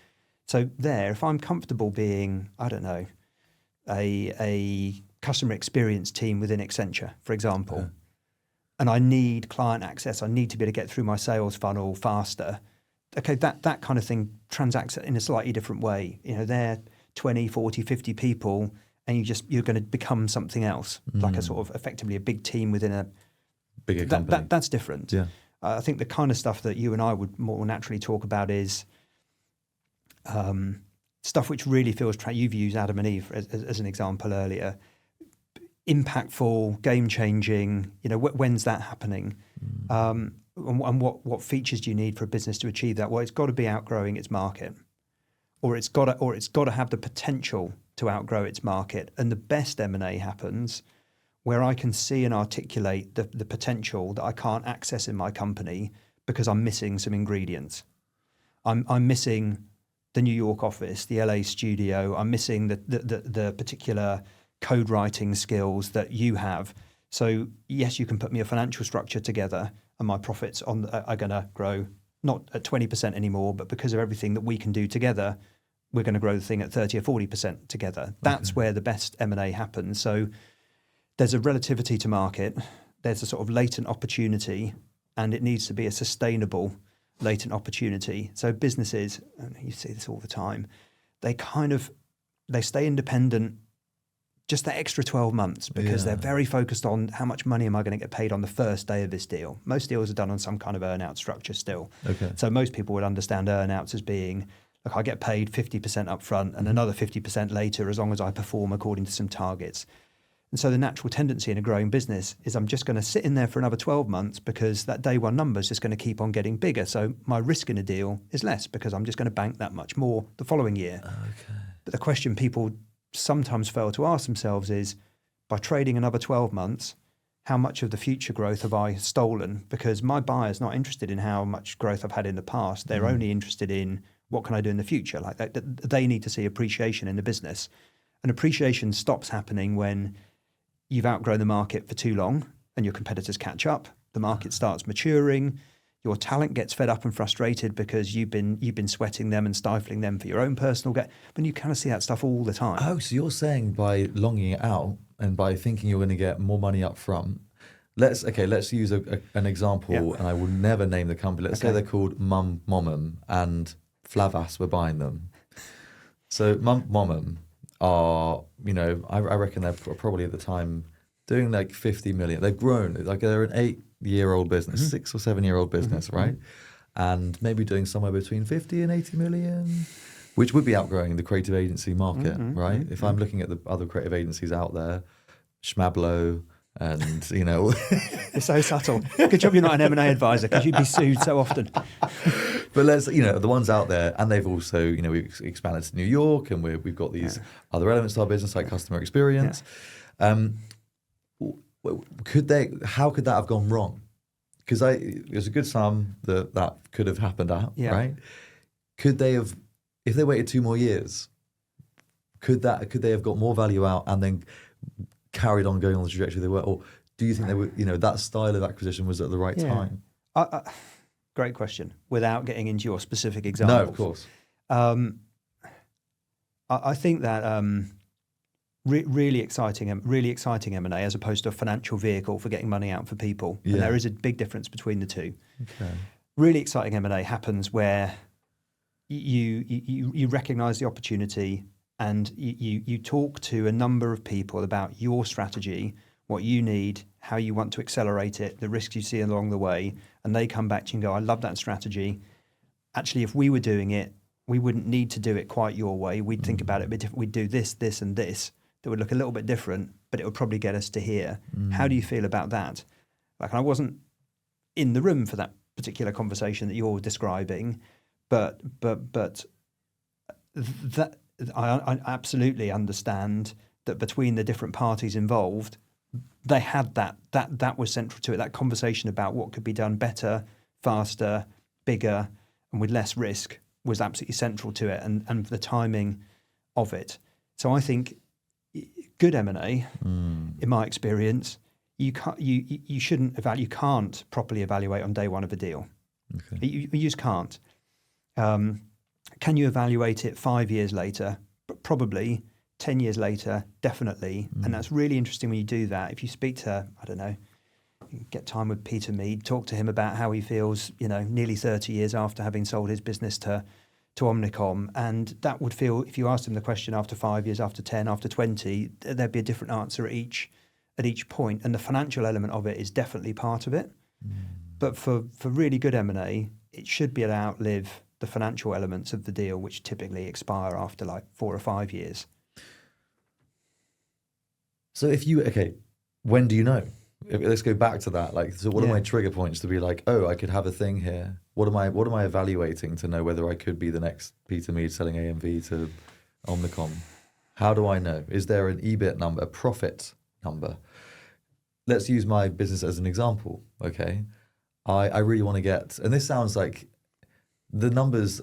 B: So if I'm comfortable being, I don't know, a customer experience team within Accenture, for example, and I need client access, I need to be able to get through my sales funnel faster. Okay, that kind of thing transacts in a slightly different way. They're 20, 40, 50 people, and you're going to become something else, like a sort of effectively a big team within a
A: bigger company.
B: That's different.
A: Yeah.
B: I think the kind of stuff that you and I would more naturally talk about is stuff which really feels, you've used Adam and Eve as an example earlier, impactful, game-changing, when's that happening? And what features do you need for a business to achieve that? Well, it's got to be outgrowing its market, or it's got to have the potential to outgrow its market. And the best M&A happens where I can see and articulate the potential that I can't access in my company because I'm missing some ingredients. I'm missing the New York office, the LA studio. I'm missing the particular code writing skills that you have. So yes, you can put me a financial structure together and my profits are going to grow, not at 20% anymore, but because of everything that we can do together, we're going to grow the thing at 30 or 40% together. That's where the best M&A happens. So there's a relativity to market, there's a sort of latent opportunity, and it needs to be a sustainable latent opportunity. So businesses, and you see this all the time, they stay independent just that extra 12 months because they're very focused on how much money am I going to get paid on the first day of this deal. Most deals are done on some kind of earn-out structure still. Okay. So most people would understand earn-outs as being, look, I get paid 50% up front and another 50% later as long as I perform according to some targets. And so the natural tendency in a growing business is I'm just going to sit in there for another 12 months because that day one number is just going to keep on getting bigger. So my risk in a deal is less because I'm just going to bank that much more the following year. Okay. But the question people sometimes fail to ask themselves is, by trading another 12 months, how much of the future growth have I stolen? Because my buyer's not interested in how much growth I've had in the past. They're only interested in what can I do in the future. Like they need to see appreciation in the business. And appreciation stops happening when you've outgrown the market for too long and your competitors catch up. The market starts maturing. Your talent gets fed up and frustrated because you've been sweating them and stifling them for your own personal gain. But you kind of see that stuff all the time.
A: Oh, so you're saying by longing it out and by thinking you're going to get more money up front. Let's use an example, and I will never name the company. Let's say they're called Momum and Flavas were buying them. So Momum are, I reckon they're probably at the time doing like 50 million. They've grown, like they're an 8-year-old business, 6 or 7-year-old business, right? And maybe doing somewhere between 50 and 80 million, which would be outgrowing the creative agency market, right? If I'm looking at the other creative agencies out there, Schmablo and,
B: You're so subtle. Good job you're not an M&A advisor because you'd be sued so often.
A: But let's, the ones out there, and they've also, we've expanded to New York, and we've got these other elements to our business like customer experience. How could that have gone wrong? Because there's a good sum that could have happened at, right? Could they have, if they waited 2 more years, could they have got more value out and then carried on going on the trajectory they were? Or do you think they were, that style of acquisition was at the right time?
B: Great question. Without getting into your specific examples.
A: No, of course.
B: I think that really exciting M&A as opposed to a financial vehicle for getting money out for people. And there is a big difference between the two.
A: Okay.
B: Really exciting M&A happens where you recognise the opportunity and you talk to a number of people about your strategy, what you need, how you want to accelerate it, the risks you see along the way, and they come back to you and go, I love that strategy. Actually, if we were doing it, we wouldn't need to do it quite your way. We'd think about it a bit different. We'd do this, this, and this. That would look a little bit different, but it would probably get us to here. How do you feel about that? Like, I wasn't in the room for that particular conversation that you're describing, but that I absolutely understand that between the different parties involved, they had that was central to it. That conversation about what could be done better, faster, bigger, and with less risk was absolutely central to it, and the timing of it. So I think good M&A, in my experience, you can't properly evaluate on day one of a deal.
A: Okay.
B: You just can't. Can you evaluate it 5 years later? But probably 10 years later, definitely. And that's really interesting when you do that. If you speak to, I don't know, get time with Peter Mead, talk to him about how he feels, nearly 30 years after having sold his business to Omnicom. And that would feel, if you asked him the question after 5 years, after 10, after 20, there'd be a different answer at each point. And the financial element of it is definitely part of it. But for really good M&A, it should be able to outlive the financial elements of the deal, which typically expire after like 4 or 5 years.
A: So when do you know? Let's go back to that. Like, so what are my trigger points to be like, oh, I could have a thing here? What am I evaluating to know whether I could be the next Peter Mead selling AMV to Omnicom? How do I know? Is there an EBIT number, a profit number? Let's use my business as an example, okay? I really want to get, and this sounds like the numbers,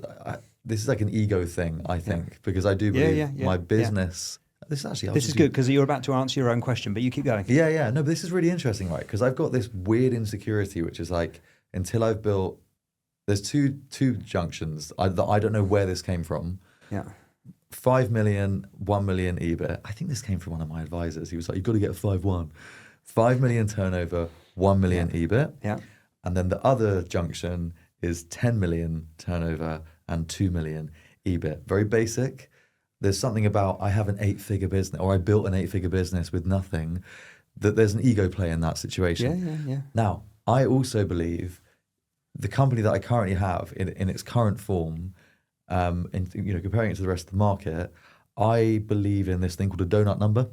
A: this is like an ego thing, I think, because I do believe my business... This is
B: good because you're about to answer your own question, but you keep going.
A: Yeah. No, but this is really interesting, right? Because I've got this weird insecurity, which is like, until I've built, there's two junctions. I don't know where this came from.
B: Yeah.
A: 5 million, 1 million EBIT. I think this came from one of my advisors. He was like, you've got to get 5-1. 5 million turnover, 1 million EBIT.
B: Yeah.
A: And then the other junction is 10 million turnover and 2 million EBIT. Very basic. There's something about I have an 8-figure business, or I built an 8-figure business with nothing, that there's an ego play in that situation.
B: Yeah.
A: Now, I also believe the company that I currently have in its current form, and comparing it to the rest of the market, I believe in this thing called a donut number,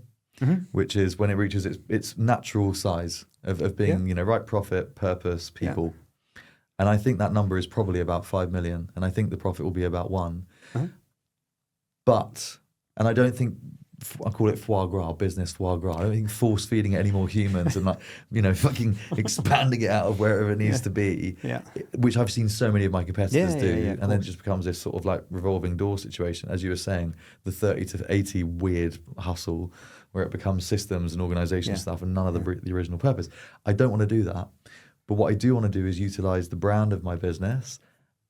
A: which is when it reaches its natural size of being right profit, purpose, people. Yeah. And I think that number is probably about 5 million, and I think the profit will be about 1. But, and I don't think, I call it foie gras, business foie gras. I don't think force feeding it any more humans and fucking expanding it out of wherever it needs to be, which I've seen so many of my competitors do. And then it just becomes this sort of like revolving door situation. As you were saying, the 30 to 80 weird hustle where it becomes systems and organization stuff and none of the original purpose. I don't want to do that. But what I do want to do is utilize the brand of my business,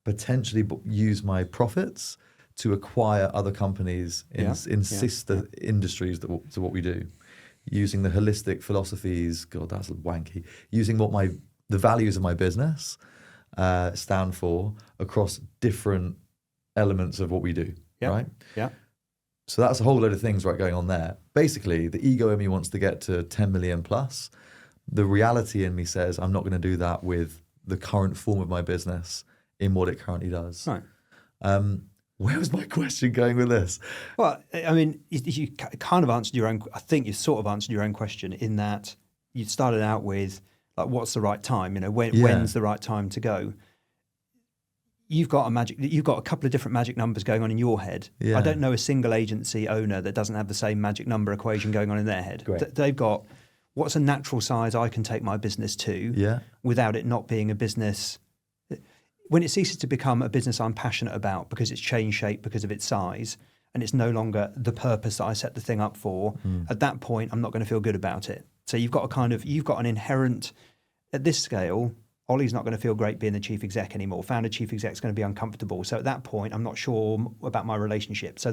A: potentially use my profits to acquire other companies in sister industries to what we do, using the holistic philosophies. God, that's wanky. Using what the values of my business stand for across different elements of what we do. Right?
B: Yeah.
A: So that's a whole load of things going on there. Basically, the ego in me wants to get to 10 million plus. The reality in me says I'm not going to do that with the current form of my business in what it currently does.
B: Right.
A: Where was my question going with this?
B: Well, I mean, you kind of answered your own. I think you sort of answered your own question in that you started out with like, what's the right time? When's the right time to go? you've got a couple of different magic numbers going on in your head.
A: Yeah.
B: I don't know a single agency owner that doesn't have the same magic number equation going on in their head.
A: Great.
B: They've got, what's a natural size I can take my business to without it not being a business. When it ceases to become a business I'm passionate about because it's changed shape because of its size and it's no longer the purpose that I set the thing up for, at that point, I'm not going to feel good about it. So you've got an inherent, at this scale, Ollie's not going to feel great being the chief exec anymore. Founder chief exec is going to be uncomfortable. So at that point, I'm not sure about my relationship. So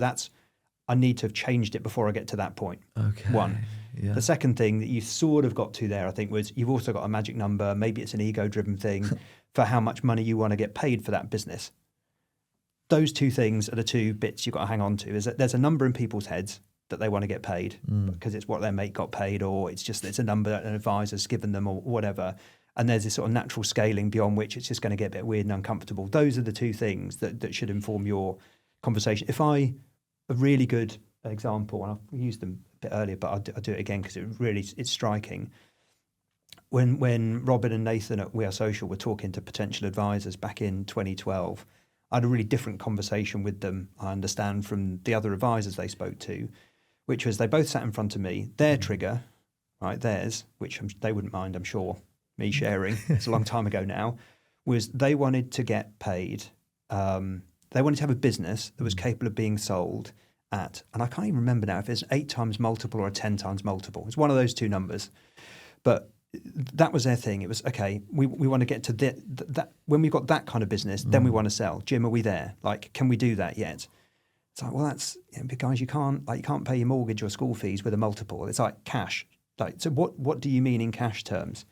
B: I need to have changed it before I get to that point.
A: Okay.
B: One.
A: Yeah.
B: The second thing that you sort of got to there, I think, was you've also got a magic number. Maybe it's an ego-driven thing for how much money you want to get paid for that business. Those two things are the two bits you've got to hang on to. Is that there's a number in people's heads that they want to get paid because it's what their mate got paid, or it's a number that an advisor's given them, or whatever. And there's this sort of natural scaling beyond which it's just going to get a bit weird and uncomfortable. Those are the two things that should inform your conversation. A really good example, and I've used them a bit earlier, but I'll do it again because it's striking. When Robin and Nathan at We Are Social were talking to potential advisors back in 2012, I had a really different conversation with them, I understand, from the other advisors they spoke to, which was they both sat in front of me. Their trigger, right, theirs, which they wouldn't mind, I'm sure, me sharing, it's a long time ago now, was they wanted to get paid. They wanted to have a business that was capable of being sold at, and I can't even remember now if it's 8 times multiple or a 10 times multiple. It's one of those two numbers. But that was their thing. It was, okay, we want to get to that. When we've got that kind of business, then we want to sell. Jim, are we there? Like, can we do that yet? It's like, well, that's, guys, you can't pay your mortgage or school fees with a multiple. It's like cash. Like, so what do you mean in cash terms?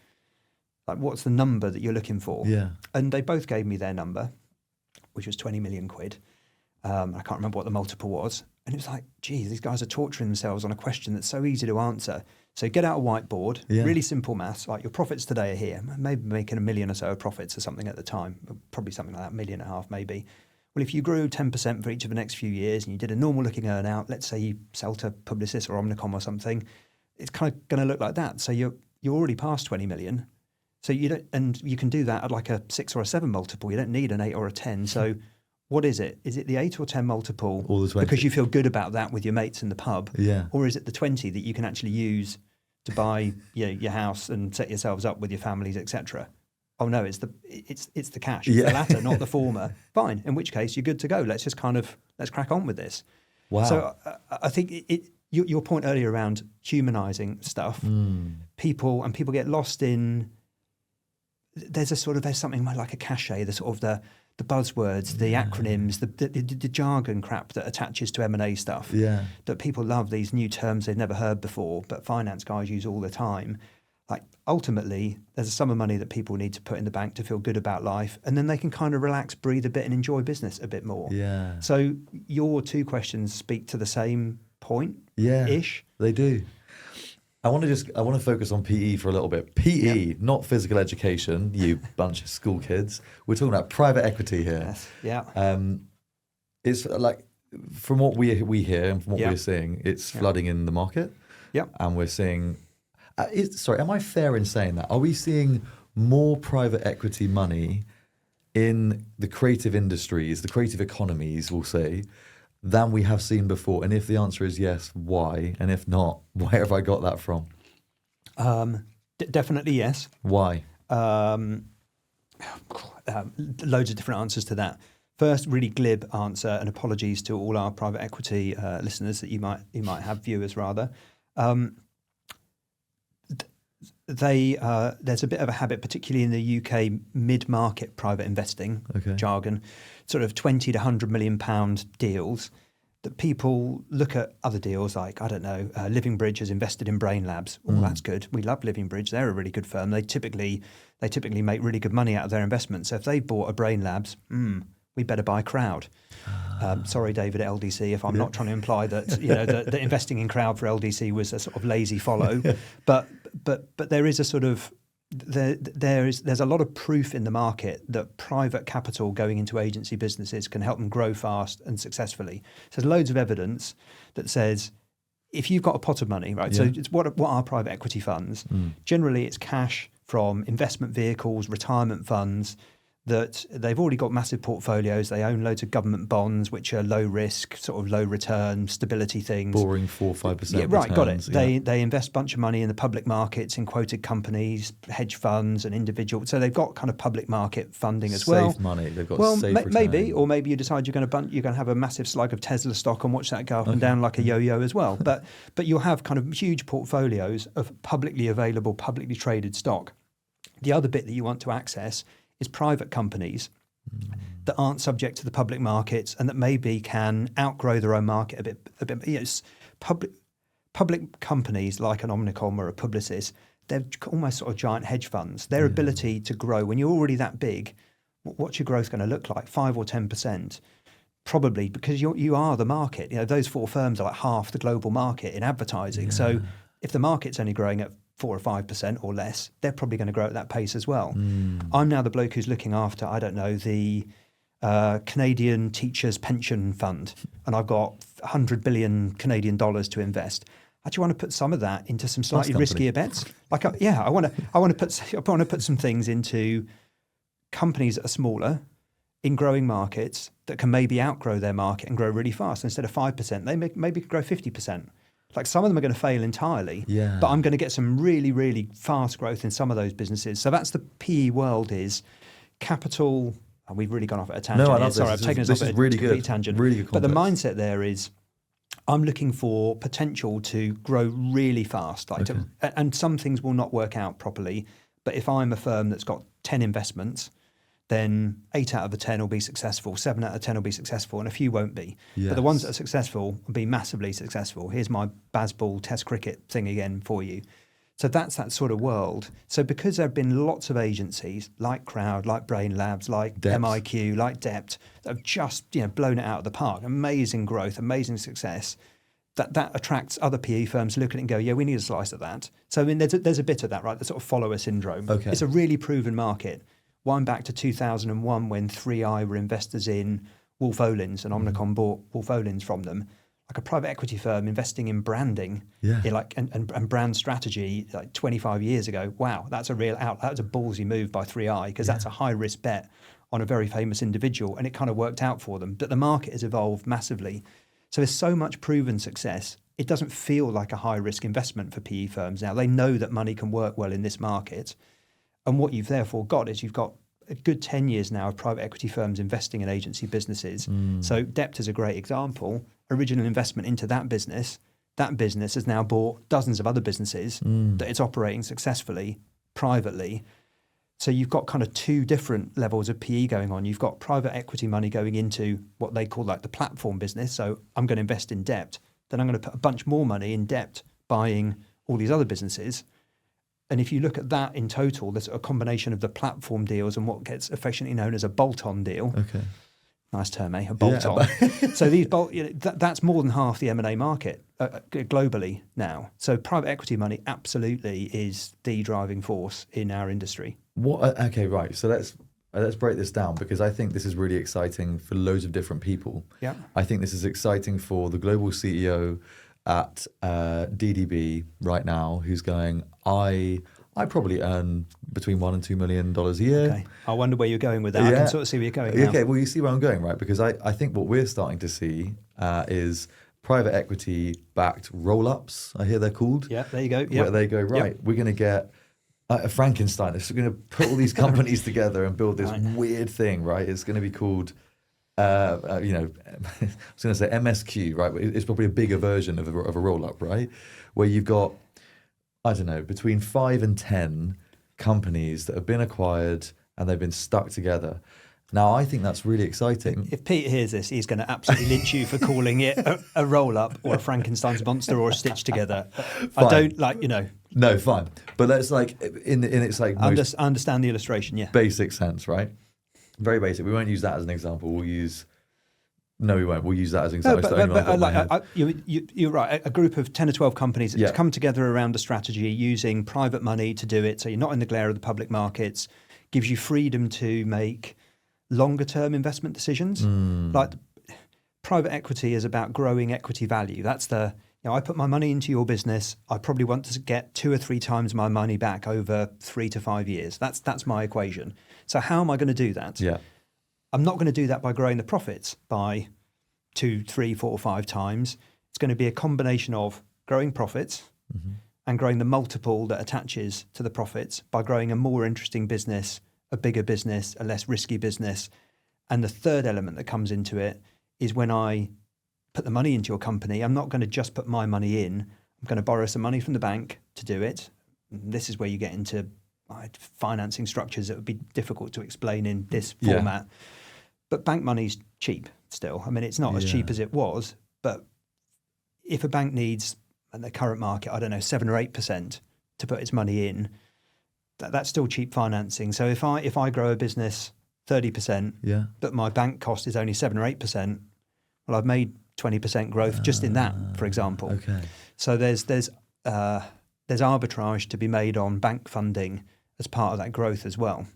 B: Like, what's the number that you're looking for?
A: Yeah.
B: And they both gave me their number, which was 20 million quid. I can't remember what the multiple was. And it was like, geez, these guys are torturing themselves on a question that's so easy to answer. So get out a whiteboard, really simple maths, like your profits today are here, maybe making $1 million or so of profits or something at the time, probably something like that, $1.5 million maybe. Well, if you grew 10% for each of the next few years and you did a normal looking earn out, let's say you sell to Publicis or Omnicom or something, it's kind of going to look like that. So you're already past 20 million. So you don't, and you can do that at like a 6 or a 7 multiple. You don't need an 8 or a 10. So what is it? Is it the 8 or 10 multiple?
A: Or the 20.
B: Because you feel good about that with your mates in the pub?
A: Yeah.
B: Or is it the 20 that you can actually use to buy your house and set yourselves up with your families, etc.? Oh no, it's the cash. It's the latter, not the former. Fine. In which case, you're good to go. Let's crack on with this.
A: Wow.
B: So I think your point earlier around humanizing stuff, people get lost in. There's something like a cachet, the sort of the buzzwords, the acronyms, the jargon crap that attaches to M&A stuff.
A: Yeah.
B: That people love, these new terms they've never heard before, but finance guys use all the time. Like, ultimately, there's a sum of money that people need to put in the bank to feel good about life, and then they can kind of relax, breathe a bit, and enjoy business a bit more.
A: Yeah.
B: So your two questions speak to the same point.
A: Yeah.
B: Ish.
A: They do. I want to focus on PE for a little bit. PE, not physical education, you bunch of school kids. We're talking about private equity here.
B: Yes. Yeah.
A: It's like, from what we hear and from what we're seeing, it's flooding in the market.
B: Yeah.
A: And we're seeing, am I fair in saying that? Are we seeing more private equity money in the creative industries, the creative economies, we'll say, than we have seen before? And if the answer is yes, why? And if not, where have I got that from?
B: Definitely yes.
A: Why?
B: Loads of different answers to that. First, really glib answer, and apologies to all our private equity listeners that you might have, viewers rather. There's a bit of a habit, particularly in the UK mid-market private investing jargon, sort of 20 to 100 million pound deals, that people look at other deals like, I don't know, Living Bridge has invested in Brain Labs. Oh, that's good. We love Living Bridge. They're a really good firm. They typically make really good money out of their investments. So if they bought a Brain Labs, we better buy Crowd. Sorry, David at LDC, if I'm not trying to imply that that investing in Crowd for LDC was a sort of lazy follow, but there is a sort of there's a lot of proof in the market that private capital going into agency businesses can help them grow fast and successfully. So there's loads of evidence that says if you've got a pot of money, right? So it's what are private equity funds? Generally, it's cash from investment vehicles, retirement funds that they've already got massive portfolios. They own loads of government bonds, which are low risk, sort of low return, stability things.
A: Boring 4-5%.
B: Yeah, right, got it.
A: Yeah.
B: They invest a bunch of money in the public markets, in quoted companies, hedge funds, and individuals. So they've got kind of public market funding as well.
A: Safe money. They've got safe return.
B: Maybe, or maybe you decide you're going to have a massive slug of Tesla stock and watch that go up and down like a yo-yo as well. But you'll have kind of huge portfolios of publicly available, publicly traded stock. The other bit that you want to access is private companies that aren't subject to the public markets and that maybe can outgrow their own market a bit. You know, public companies like an Omnicom or a Publicis, they're almost sort of giant hedge funds. Their ability to grow, when you're already that big, what's your growth going to look like? 5 or 10%? Probably, because you are the market. You know, those 4 firms are like half the global market in advertising. Yeah. So if the market's only growing at 4 or 5% or less, they're probably going to grow at that pace as well. I'm now the bloke who's looking after, I don't know, the Canadian Teachers Pension Fund, and I've got 100 billion Canadian dollars to invest. I actually want to put some of that into some slightly riskier bets. Like, I want to put some things into companies that are smaller in growing markets that can maybe outgrow their market and grow really fast. Instead of 5%, they maybe grow 50%. Like, some of them are going to fail entirely, but I'm going to get some really, really fast growth in some of those businesses. So that's the PE world, is capital. And we've really gone off at a tangent.
A: No, I love
B: Sorry,
A: this.
B: I've taken us off at a complete tangent.
A: Really good context.
B: But the mindset there is, I'm looking for potential to grow really fast. And some things will not work out properly. But if I'm a firm that's got 10 investments, then 8 out of the 10 will be successful, 7 out of 10 will be successful, and a few won't be. Yes. But the ones that are successful will be massively successful. Here's my Bazball Test cricket thing again for you. So that's that sort of world. So because there have been lots of agencies like Crowd, like Brain Labs, like
A: Dept.
B: MIQ, like Dept, that have just blown it out of the park, amazing growth, amazing success, that attracts other PE firms to look at it and go, yeah, we need a slice of that. So I mean, there's a bit of that, right? The sort of follower syndrome.
A: Okay.
B: It's a really proven market. Wind back to 2001 when 3i were investors in Wolf Olins and Omnicom bought Wolf Olins from them. Like a private equity firm investing in branding, and brand strategy like 25 years ago. Wow, that's a real that was a ballsy move by 3i, because that's a high risk bet on a very famous individual, and it kind of worked out for them. But the market has evolved massively. So there's so much proven success. It doesn't feel like a high risk investment for PE firms now. They know that money can work well in this market. And what you've therefore got is you've got a good 10 years now of private equity firms investing in agency businesses. So Dept is a great example. Original investment into that business has now bought dozens of other businesses that it's operating successfully, privately. So you've got kind of 2 different levels of PE going on. You've got private equity money going into what they call like the platform business. So I'm going to invest in Dept. Then I'm going to put a bunch more money in Dept buying all these other businesses. And if you look at that in total, there's a combination of the platform deals and what gets affectionately known as a bolt-on deal. Okay. Nice term, eh? A bolt-on. Yeah, so these that's more than half the M&A market globally now. So private equity money absolutely is the driving force in our industry.
A: Okay, right. So let's break this down, because I think this is really exciting for loads of different people. Yeah. I think this is exciting for the global CEO at DDB right now, who's going, I probably earn between $1 and $2 million a year. Okay.
B: I wonder where you're going with that. Yeah. I can sort of see where you're going now.
A: Okay, well, you see where I'm going, right? Because I think what we're starting to see is private equity-backed roll-ups, I hear they're called.
B: Yeah, there you go. Yep.
A: Where they go, right, we're going to get a Frankenstein. We're going to put all these companies together and build this weird thing, right? It's going to be called... I was going to say MSQ, right? It's probably a bigger version of a roll-up, right? Where you've got, I don't know, between 5 and 10 companies that have been acquired and they've been stuck together. Now, I think that's really exciting.
B: If Pete hears this, he's going to absolutely lynch you for calling it a roll-up or a Frankenstein's monster or a stitch together. Fine. I don't
A: No, fine. But that's like in its like most
B: understand the illustration, yeah.
A: Basic sense, right? Very basic. We won't use that as an example. We use that as an example.
B: You're right. A group of 10 or 12 companies that come together around a strategy using private money to do it. So you're not in the glare of the public markets. Gives you freedom to make longer term investment decisions. Like private equity is about growing equity value. That's I put my money into your business. I probably want to get 2 or 3 times my money back over 3 to 5 years. That's my equation. So how am I going to do that?
A: Yeah.
B: I'm not going to do that by growing the profits by 2, 3, 4, 5 times. It's going to be a combination of growing profits and growing the multiple that attaches to the profits by growing a more interesting business, a bigger business, a less risky business. And the third element that comes into it is when I put the money into your company, I'm not going to just put my money in. I'm going to borrow some money from the bank to do it. And this is where you get into financing structures that would be difficult to explain in this format. But bank money's cheap still. I mean, it's not as cheap as it was, but if a bank needs, in the current market, I don't know, 7 or 8% to put its money in, that's still cheap financing. So if I grow a business 30%, but my bank cost is only 7 or 8%, well, I've made 20% growth just in that, for example.
A: Okay.
B: So there's arbitrage to be made on bank funding as part of that growth as well.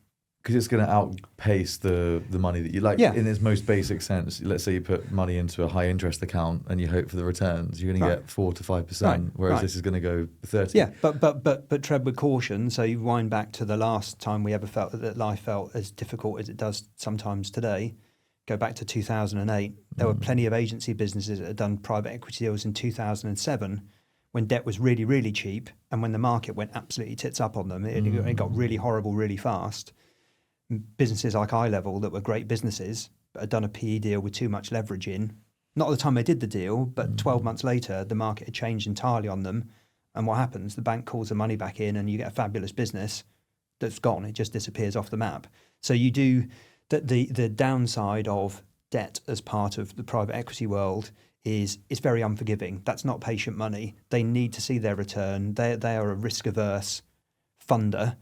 A: Because it's going to outpace the money that you like. In its most basic sense, let's say you put money into a high interest account and you hope for the returns, you're going to get 4 to 5%, whereas this is going to go 30.
B: Yeah, but tread with caution. So you wind back to the last time we ever felt that life felt as difficult as it does sometimes today. Go back to 2008. There were plenty of agency businesses that had done private equity deals in 2007 when debt was really, really cheap, and when the market went absolutely tits up on them, it got really horrible really fast. Businesses like iLevel that were great businesses but had done a PE deal with too much leverage in. Not at the time they did the deal, but 12 months later, the market had changed entirely on them. And what happens? The bank calls the money back in and you get a fabulous business that's gone. It just disappears off the map. So you do the downside of debt as part of the private equity world is it's very unforgiving. That's not patient money. They need to see their return. They are a risk-averse funder.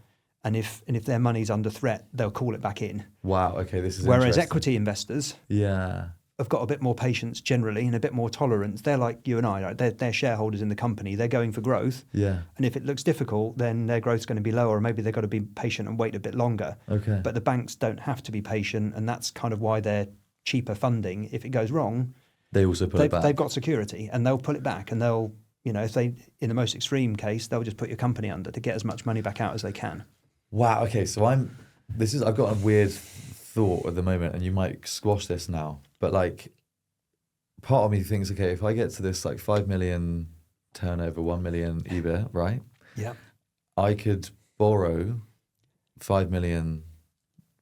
B: And if their money's under threat, they'll call it back in.
A: Wow, okay, this is
B: Whereas
A: interesting.
B: equity investors have got a bit more patience generally and a bit more tolerance. They're like you and I, right? They're shareholders in the company. They're going for growth.
A: Yeah.
B: And if it looks difficult, then their growth's going to be lower, or maybe they've got to be patient and wait a bit longer. Okay. But the banks don't have to be patient, and that's kind of why they're cheaper funding. If it goes wrong,
A: they also pull it back.
B: They've got security, and they'll pull it back, and they'll, if they, in the most extreme case, they'll just put your company under to get as much money back out as they can.
A: Wow. Okay. So I've got a weird thought at the moment, and you might squash this now, but like, part of me thinks, okay, if I get to this like 5 million turnover, 1 million EBIT, right?
B: Yeah.
A: I could borrow 5 million,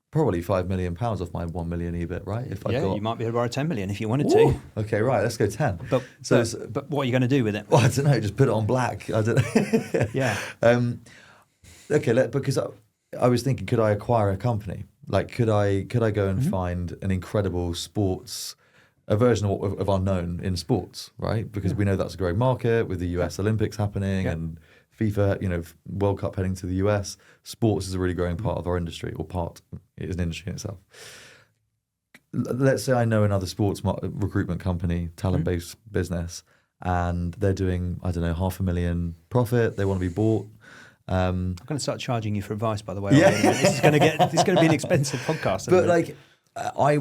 A: probably £5 million off my 1 million EBIT, right?
B: You might be able to borrow 10 million if you wanted to.
A: Okay, right. Let's go 10.
B: But what are you going to do with it?
A: Well, I don't know. Just put it on black. I don't know.
B: Yeah.
A: Okay, because I was thinking, could I acquire a company? Like, could I go and find an incredible sports, a version of unknown in sports, right? Because we know that's a growing market with the US Olympics happening and FIFA, World Cup heading to the US. Sports is a really growing part of our industry, it is an industry in itself. Let's say I know another sports recruitment company, talent-based business, and they're doing, I don't know, 500,000 profit. They want to be bought.
B: I'm going to start charging you for advice, by the way. Yeah. This is going to be an expensive podcast.
A: But like, I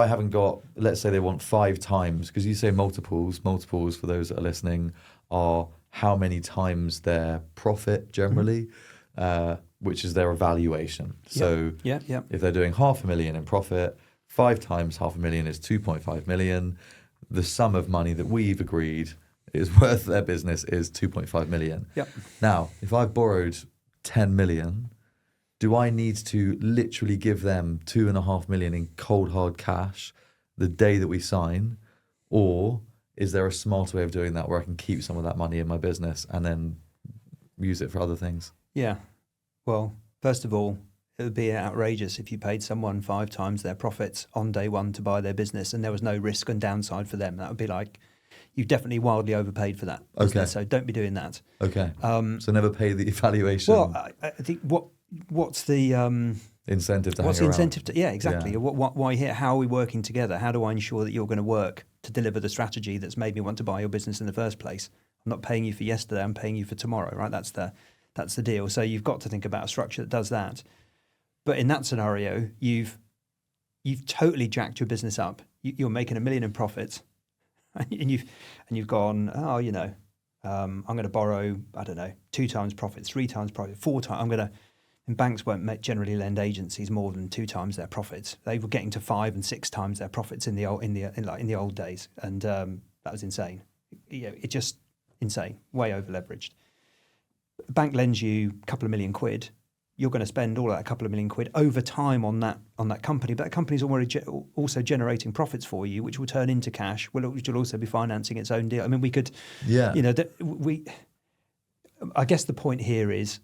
A: haven't got, let's say they want 5 times, because you say multiples for those that are listening are how many times their profit generally, which is their evaluation. So if they're doing 500,000 in profit, 5 times 500,000 is 2.5 million. The sum of money that we've agreed is worth their business is 2.5 million. Yep. Now, if I've borrowed 10 million, do I need to literally give them 2.5 million in cold hard cash the day that we sign? Or is there a smarter way of doing that where I can keep some of that money in my business and then use it for other things?
B: Yeah. Well, first of all, it would be outrageous if you paid someone 5 times their profits on day one to buy their business and there was no risk and downside for them. That would be like, you've definitely wildly overpaid for that business, so don't be doing that.
A: Okay. So never pay the evaluation.
B: Well, I think what's the
A: incentive to
B: what's
A: hang
B: the
A: around?
B: incentive to? Yeah, exactly. Yeah. Why here? How are we working together? How do I ensure that you're going to work to deliver the strategy that's made me want to buy your business in the first place? I'm not paying you for yesterday. I'm paying you for tomorrow. Right? That's the deal. So you've got to think about a structure that does that. But in that scenario, you've totally jacked your business up. You're making $1 million in profits. And you've gone, I'm going to borrow, I don't know, 2 times profit, 3 times profit, 4 times. I'm going to And banks won't generally lend agencies more than 2 times their profits. They were getting to 5 and 6 times their profits in the old days, and that was insane. It's just insane, way over leveraged. A bank lends you a couple of million quid. You're going to spend all that couple of million quid over time on that company, but that company's already also generating profits for you, which will turn into cash, which will also be financing its own deal. I mean, we could, I guess the point here is,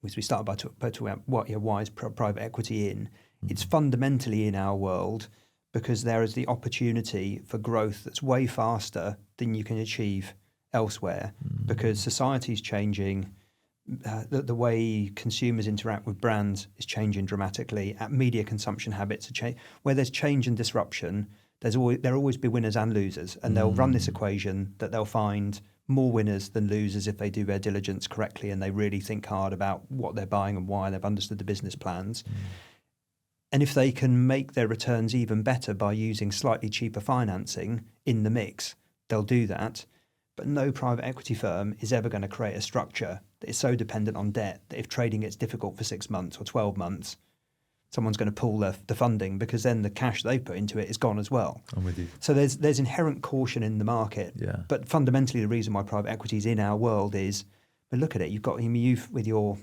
B: as we started by talking about why is private equity in, it's fundamentally in our world because there is the opportunity for growth that's way faster than you can achieve elsewhere, because society's changing. The way consumers interact with brands is changing dramatically. Media consumption habits are changing. Where there's there'll always be winners and losers, and they'll run this equation that they'll find more winners than losers if they do their diligence correctly and they really think hard about what they're buying and why, they've understood the business plans. And if they can make their returns even better by using slightly cheaper financing in the mix, they'll do that. But no private equity firm is ever going to create a structure that is so dependent on debt that if trading gets difficult for 6 months or 12 months, someone's going to pull the funding, because then the cash they put into it is gone as well. I'm with you. So there's inherent caution in the market. Yeah. But fundamentally, the reason why private equity is in our world is, but look at it. You've with your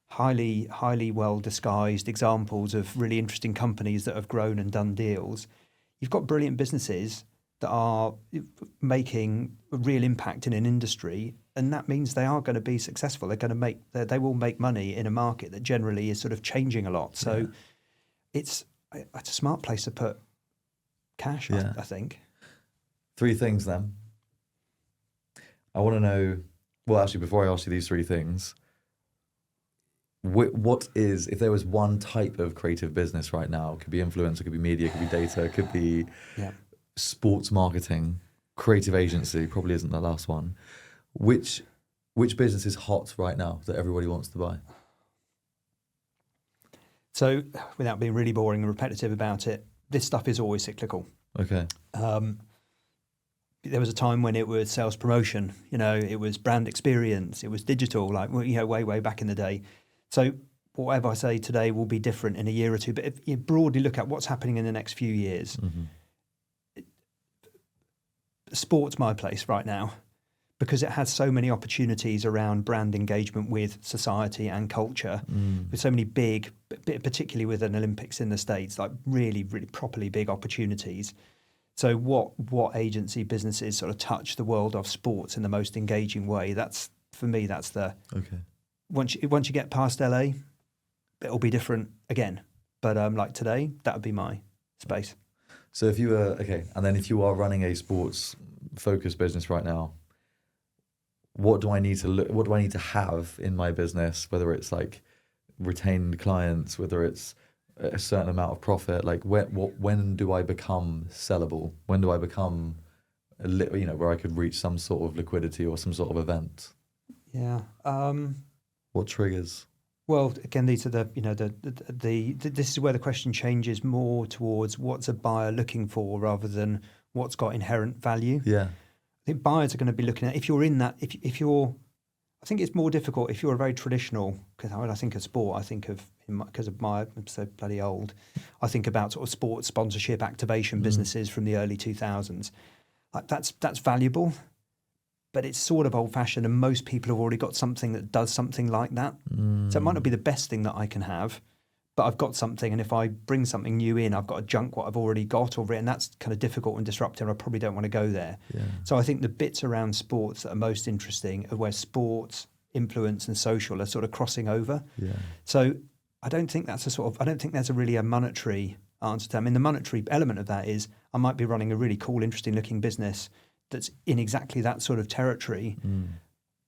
B: highly well disguised examples of really interesting companies that have grown and done deals. You've got brilliant businesses that are making a real impact in an industry, and that means they are going to be successful. They will make money in a market that generally is sort of changing a lot. So it's a smart place to put cash, I think.
A: 3 things then. I want to know, well, actually, before I ask you these 3 things, what is, if there was one type of creative business right now, it could be influencer, it could be media, it could be data, it could be sports marketing, creative agency, probably isn't the last one. Which business is hot right now that everybody wants to buy?
B: So, without being really boring and repetitive about it, this stuff is always cyclical. Okay. There was a time when it was sales promotion, it was brand experience, it was digital, way back in the day. So whatever I say today will be different in a year or two. But if you broadly look at what's happening in the next few years, sport's my place right now, because it has so many opportunities around brand engagement with society and culture, with so many big, particularly with an Olympics in the States, like really, really properly big opportunities. So what agency businesses sort of touch the world of sports in the most engaging way? That's, for me, that's the... Okay. Once you get past LA, it'll be different again. But like today, that would be my space.
A: So if you were, and then if you are running a sports focused business right now, what do I need to have in my business, whether it's like retained clients, whether it's a certain amount of profit, like when do I become sellable? When do I become where I could reach some sort of liquidity or some sort of event?
B: Yeah.
A: What triggers?
B: Well, again, these are this is where the question changes more towards what's a buyer looking for rather than what's got inherent value. Yeah. I think buyers are going to be looking at, if you're in that, if you're, I think it's more difficult if you're a very traditional, because when I think of sport, I think of, because of I'm so bloody old, I think about sort of sports sponsorship activation businesses from the early 2000s. Like that's valuable. But it's sort of old-fashioned, and most people have already got something that does something like that. So it might not be the best thing that I can have, but I've got something, and if I bring something new in, I've got to junk what I've already got, and that's kind of difficult and disruptive. I probably don't want to go there. Yeah. So I think the bits around sports that are most interesting are where sports, influence, and social are sort of crossing over. Yeah. So I don't think that's really a monetary answer to that. I mean, the monetary element of that is I might be running a really cool, interesting-looking business that's in exactly that sort of territory,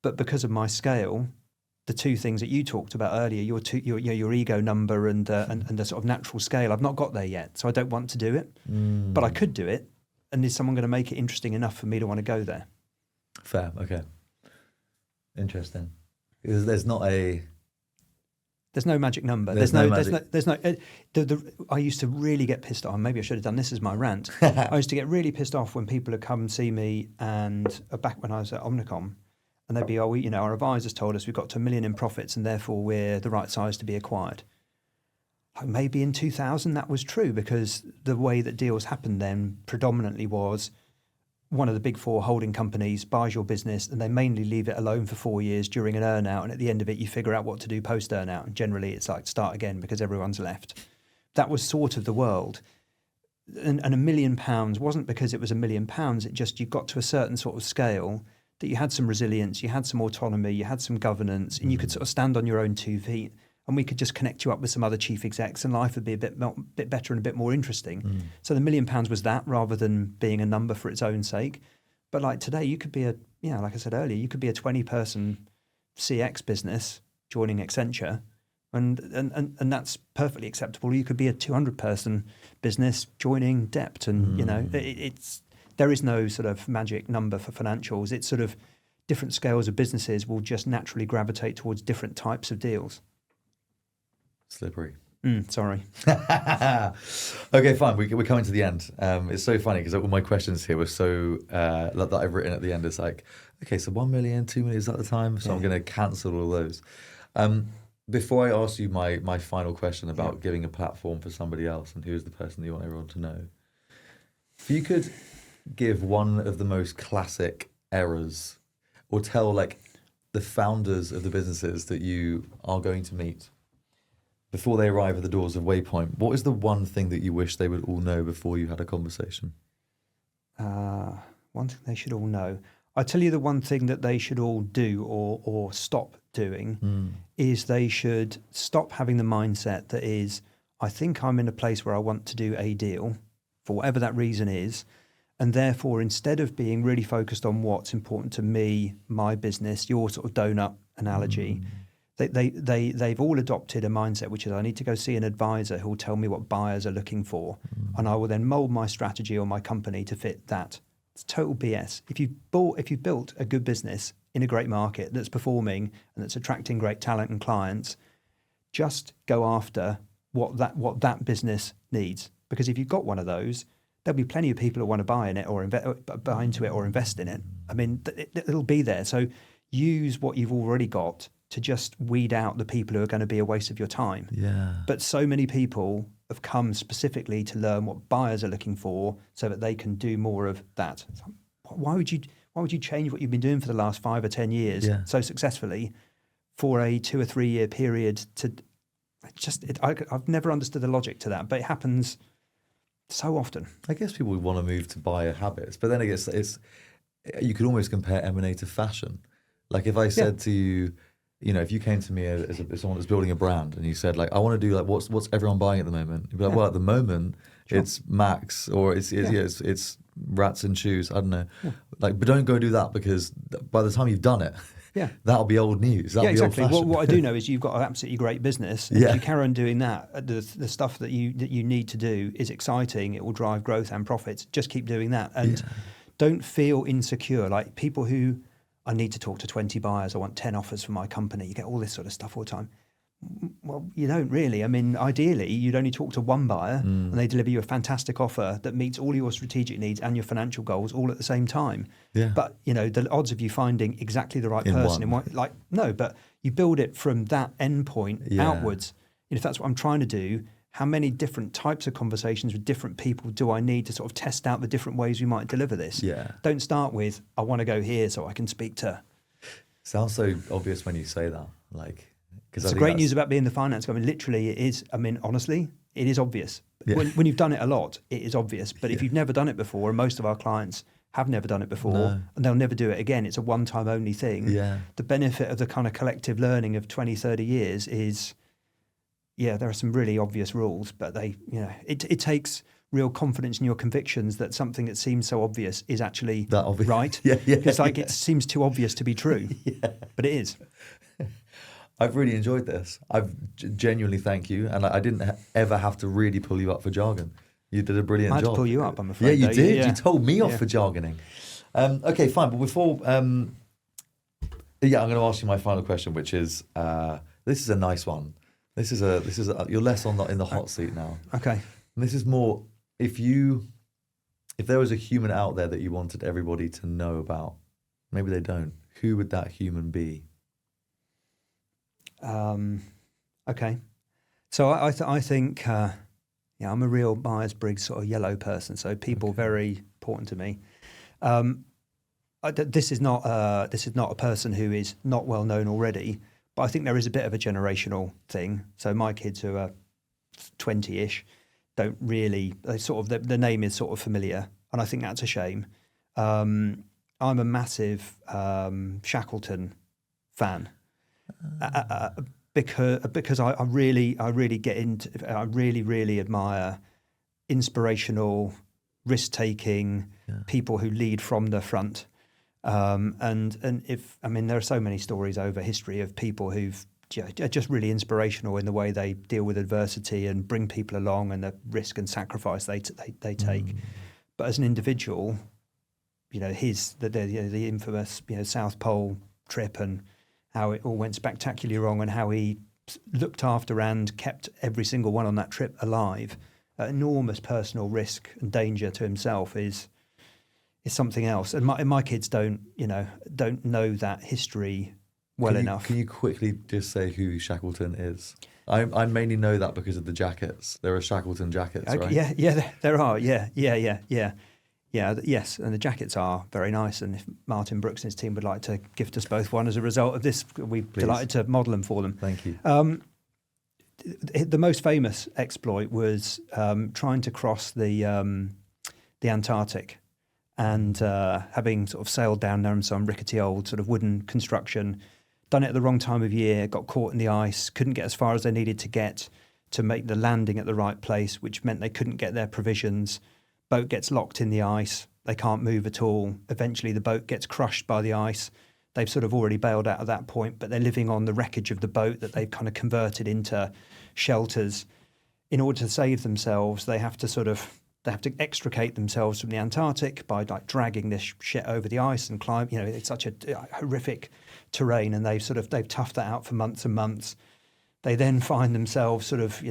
B: but because of my scale, the 2 things that you talked about earlier, your ego number and the sort of natural scale, I've not got there yet, so I don't want to do it, but I could do it, and is someone going to make it interesting enough for me to want to go there?
A: Fair, okay, interesting. There's no magic number.
B: I used to really get pissed off. Maybe I should have done this as my rant. I used to get really pissed off when people would come and see me, and back when I was at Omnicom, And they'd be, our advisors told us we've got to 1 million in profits and therefore we're the right size to be acquired. Like maybe in 2000 that was true, because the way that deals happened then predominantly was one of the big four holding companies buys your business and they mainly leave it alone for 4 years during an earn out. And at the end of it, you figure out what to do post earn out. And generally it's like start again because everyone's left. That was sort of the world. And £1 million wasn't because it was £1 million. It just, you got to a certain sort of scale that you had some resilience, you had some autonomy, you had some governance, and you could sort of stand on your own 2 feet. And we could just connect you up with some other chief execs, and life would be a bit better and a bit more interesting. So the £1 million was that, rather than being a number for its own sake. But like today, you could be like I said earlier, you could be a 20-person CX business joining Accenture, and that's perfectly acceptable. You could be a 200-person business joining Dept, and there is no sort of magic number for financials. It's sort of different scales of businesses will just naturally gravitate towards different types of deals.
A: Slippery.
B: Sorry.
A: Okay, fine. We're coming to the end. It's so funny because all my questions here were so that I've written at the end. It's like, okay, so 1 million, 2 million, is that the time? So I'm going to cancel all those. Before I ask you my final question about giving a platform for somebody else and who is the person that you want everyone to know, if you could give one of the most classic errors, or tell like the founders of the businesses that you are going to meet before they arrive at the doors of Waypoint, what is the one thing that you wish they would all know before you had a conversation?
B: One thing they should all know. I tell you the one thing that they should all do or stop doing is they should stop having the mindset that is, I think I'm in a place where I want to do a deal for whatever that reason is. And therefore, instead of being really focused on what's important to me, my business, your sort of donut analogy, they've all adopted a mindset, which is I need to go see an advisor who will tell me what buyers are looking for, and I will then mold my strategy or my company to fit that. It's total BS. If you've built a good business in a great market that's performing and that's attracting great talent and clients, just go after what that business needs. Because if you've got one of those, there'll be plenty of people who want to buy in it or buy into it or invest in it. I mean, it'll be there. So use what you've already got to just weed out the people who are going to be a waste of your time.
A: Yeah.
B: But so many people have come specifically to learn what buyers are looking for so that they can do more of that. Why would you change what you've been doing for the last 5 or 10 years so successfully for a 2 or 3 year period? I've never understood the logic to that, but it happens so often.
A: I guess people would want to move to buyer habits, but then I guess you could almost compare M&A to fashion. Like if I said to you, if you came to me as someone that's building a brand and you said like, I want to do like what's everyone buying at the moment? You'd be like, well, at the moment it's Max or it's rats and shoes. I don't know. Yeah. Like, but don't go do that because by the time you've done it, that'll be old news. That'll be
B: exactly.
A: old-fashioned.
B: What I do know is you've got an absolutely great business. And if you carry on doing that, the stuff that you need to do is exciting. It will drive growth and profits. Just keep doing that, and don't feel insecure. Like people who, I need to talk to 20 buyers. I want 10 offers for my company. You get all this sort of stuff all the time. Well, you don't really. I mean, ideally, you'd only talk to one buyer and they deliver you a fantastic offer that meets all your strategic needs and your financial goals all at the same time. Yeah. But, the odds of you finding exactly the right person but you build it from that endpoint outwards. If that's what I'm trying to do, how many different types of conversations with different people do I need to sort of test out the different ways we might deliver this? Yeah. Don't start with, I want to go here so I can speak to.
A: Sounds so obvious when you say that.
B: It's the great news about being the finance guy. I mean, literally it is. I mean, honestly, it is obvious. Yeah. When you've done it a lot, it is obvious. But if you've never done it before, and most of our clients have never done it before, and they'll never do it again, it's a one-time only thing. Yeah. The benefit of the kind of collective learning of 20, 30 years is, there are some really obvious rules, but it takes real confidence in your convictions that something that seems so obvious is actually right. It seems too obvious to be true, but it is.
A: I've really enjoyed this. I've genuinely thank you, and I didn't ever have to really pull you up for jargon. You did a brilliant job.
B: I had to pull you up, I'm afraid.
A: Yeah, you did. Yeah. You told me off for jargoning. Okay, fine. But before, I'm going to ask you my final question, which is, this is a nice one. This is you're less in the hot seat now.
B: Okay.
A: And this is more, if there was a human out there that you wanted everybody to know about, Maybe they don't. Who would that human be?
B: Okay. So I think, I'm a real Myers-Briggs sort of yellow person. So people very important to me. This is not a person who is not well known already, but I think there is a bit of a generational thing. So my kids who are 20-ish don't really, the name is sort of familiar, and I think that's a shame. I'm a massive Shackleton fan. Because I really admire inspirational, risk-taking people who lead from the front. There are so many stories over history of people who've are just really inspirational in the way they deal with adversity and bring people along, and the risk and sacrifice they take. But as an individual, the infamous South Pole trip and how it all went spectacularly wrong, and how he looked after and kept every single one on that trip alive, enormous personal risk and danger to himself is something else. And my kids don't know that history well enough.
A: Can you quickly just say who Shackleton is? I mainly know that because of the jackets. There are Shackleton jackets, right?
B: Yeah, there are. Yeah. Yes, and the jackets are very nice. And if Martin Brooks and his team would like to gift us both one as a result of this, we'd be delighted to model them for them.
A: Thank you.
B: The most famous exploit was trying to cross the Antarctic, and having sort of sailed down there in some rickety old sort of wooden construction, done it at the wrong time of year, got caught in the ice, couldn't get as far as they needed to get to make the landing at the right place, which meant they couldn't get their provisions. Boat gets locked in the ice. They can't move at all. Eventually, the boat gets crushed by the ice. They've sort of already bailed out at that point, but they're living on the wreckage of the boat that they've kind of converted into shelters. In order to save themselves, they have to extricate themselves from the Antarctic by like dragging this shit over the ice and climb. It's such a horrific terrain, and they've toughed that out for months and months. They then find themselves sort of,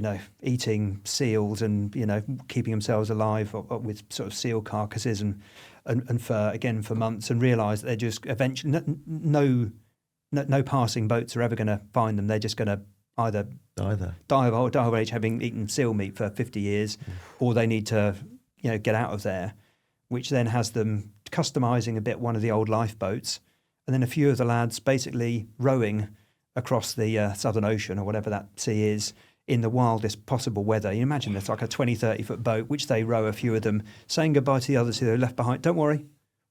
B: eating seals and, keeping themselves alive with sort of seal carcasses and for months, and realise that they're just eventually no passing boats are ever going to find them. They're just going to either die of age having eaten seal meat for 50 years, or they need to, get out of there, which then has them customising a bit one of the old lifeboats, and then a few of the lads basically rowing across the Southern Ocean or whatever that sea is in the wildest possible weather. You imagine it's like a 20, 30-foot boat, which they row, a few of them, saying goodbye to the others who they left behind. Don't worry,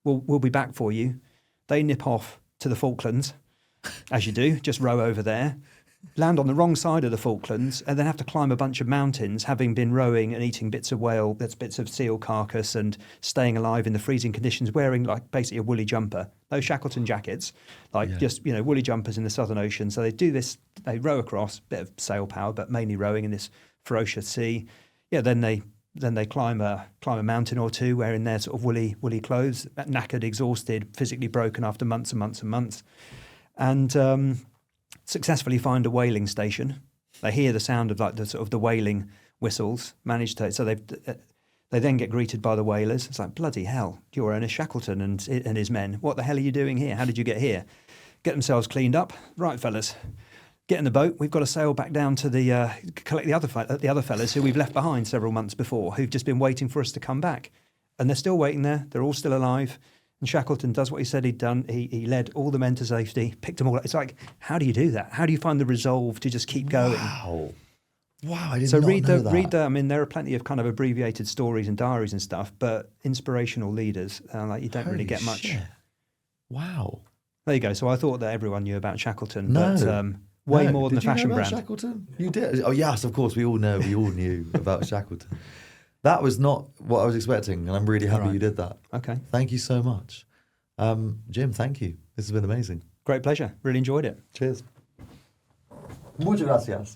B: we'll be back for you. They nip off to the Falklands, as you do, just row over there, land on the wrong side of the Falklands, and then have to climb a bunch of mountains, having been rowing and eating bits of whale, bits of seal carcass, and staying alive in the freezing conditions, wearing like basically a woolly jumper. No Shackleton jackets, just woolly jumpers in the Southern Ocean. So they do this, they row across, bit of sail power, but mainly rowing in this ferocious sea. Yeah, then they climb a mountain or two, wearing their sort of woolly clothes, knackered, exhausted, physically broken after months and months and months, and successfully find a whaling station. They hear the sound of like the sort of the whaling whistles. They then get greeted by the whalers. It's like, bloody hell, you're Ernest Shackleton and his men. What the hell are you doing here? How did you get here? Get themselves cleaned up. Right, fellas, get in the boat. We've got to sail back down to collect the other fellas who we've left behind several months before, who've just been waiting for us to come back. And they're still waiting there. They're all still alive. And Shackleton does what he said he'd done. He led all the men to safety, picked them all up. It's like, how do you do that? How do you find the resolve to just keep going?
A: Wow, I didn't know that.
B: Read the. I mean, there are plenty of kind of abbreviated stories and diaries and stuff, but inspirational leaders, you don't really get much.
A: Shit. Wow.
B: There you go. So I thought that everyone knew about Shackleton,
A: No.
B: but way more than a fashion brand.
A: Did you know about Shackleton? You did? Oh, yes, of course. We all knew about Shackleton. That was not what I was expecting, and I'm really happy you did that.
B: Okay.
A: Thank you so much. Jim, thank you. This has been amazing.
B: Great pleasure. Really enjoyed it.
A: Cheers. Muchas gracias.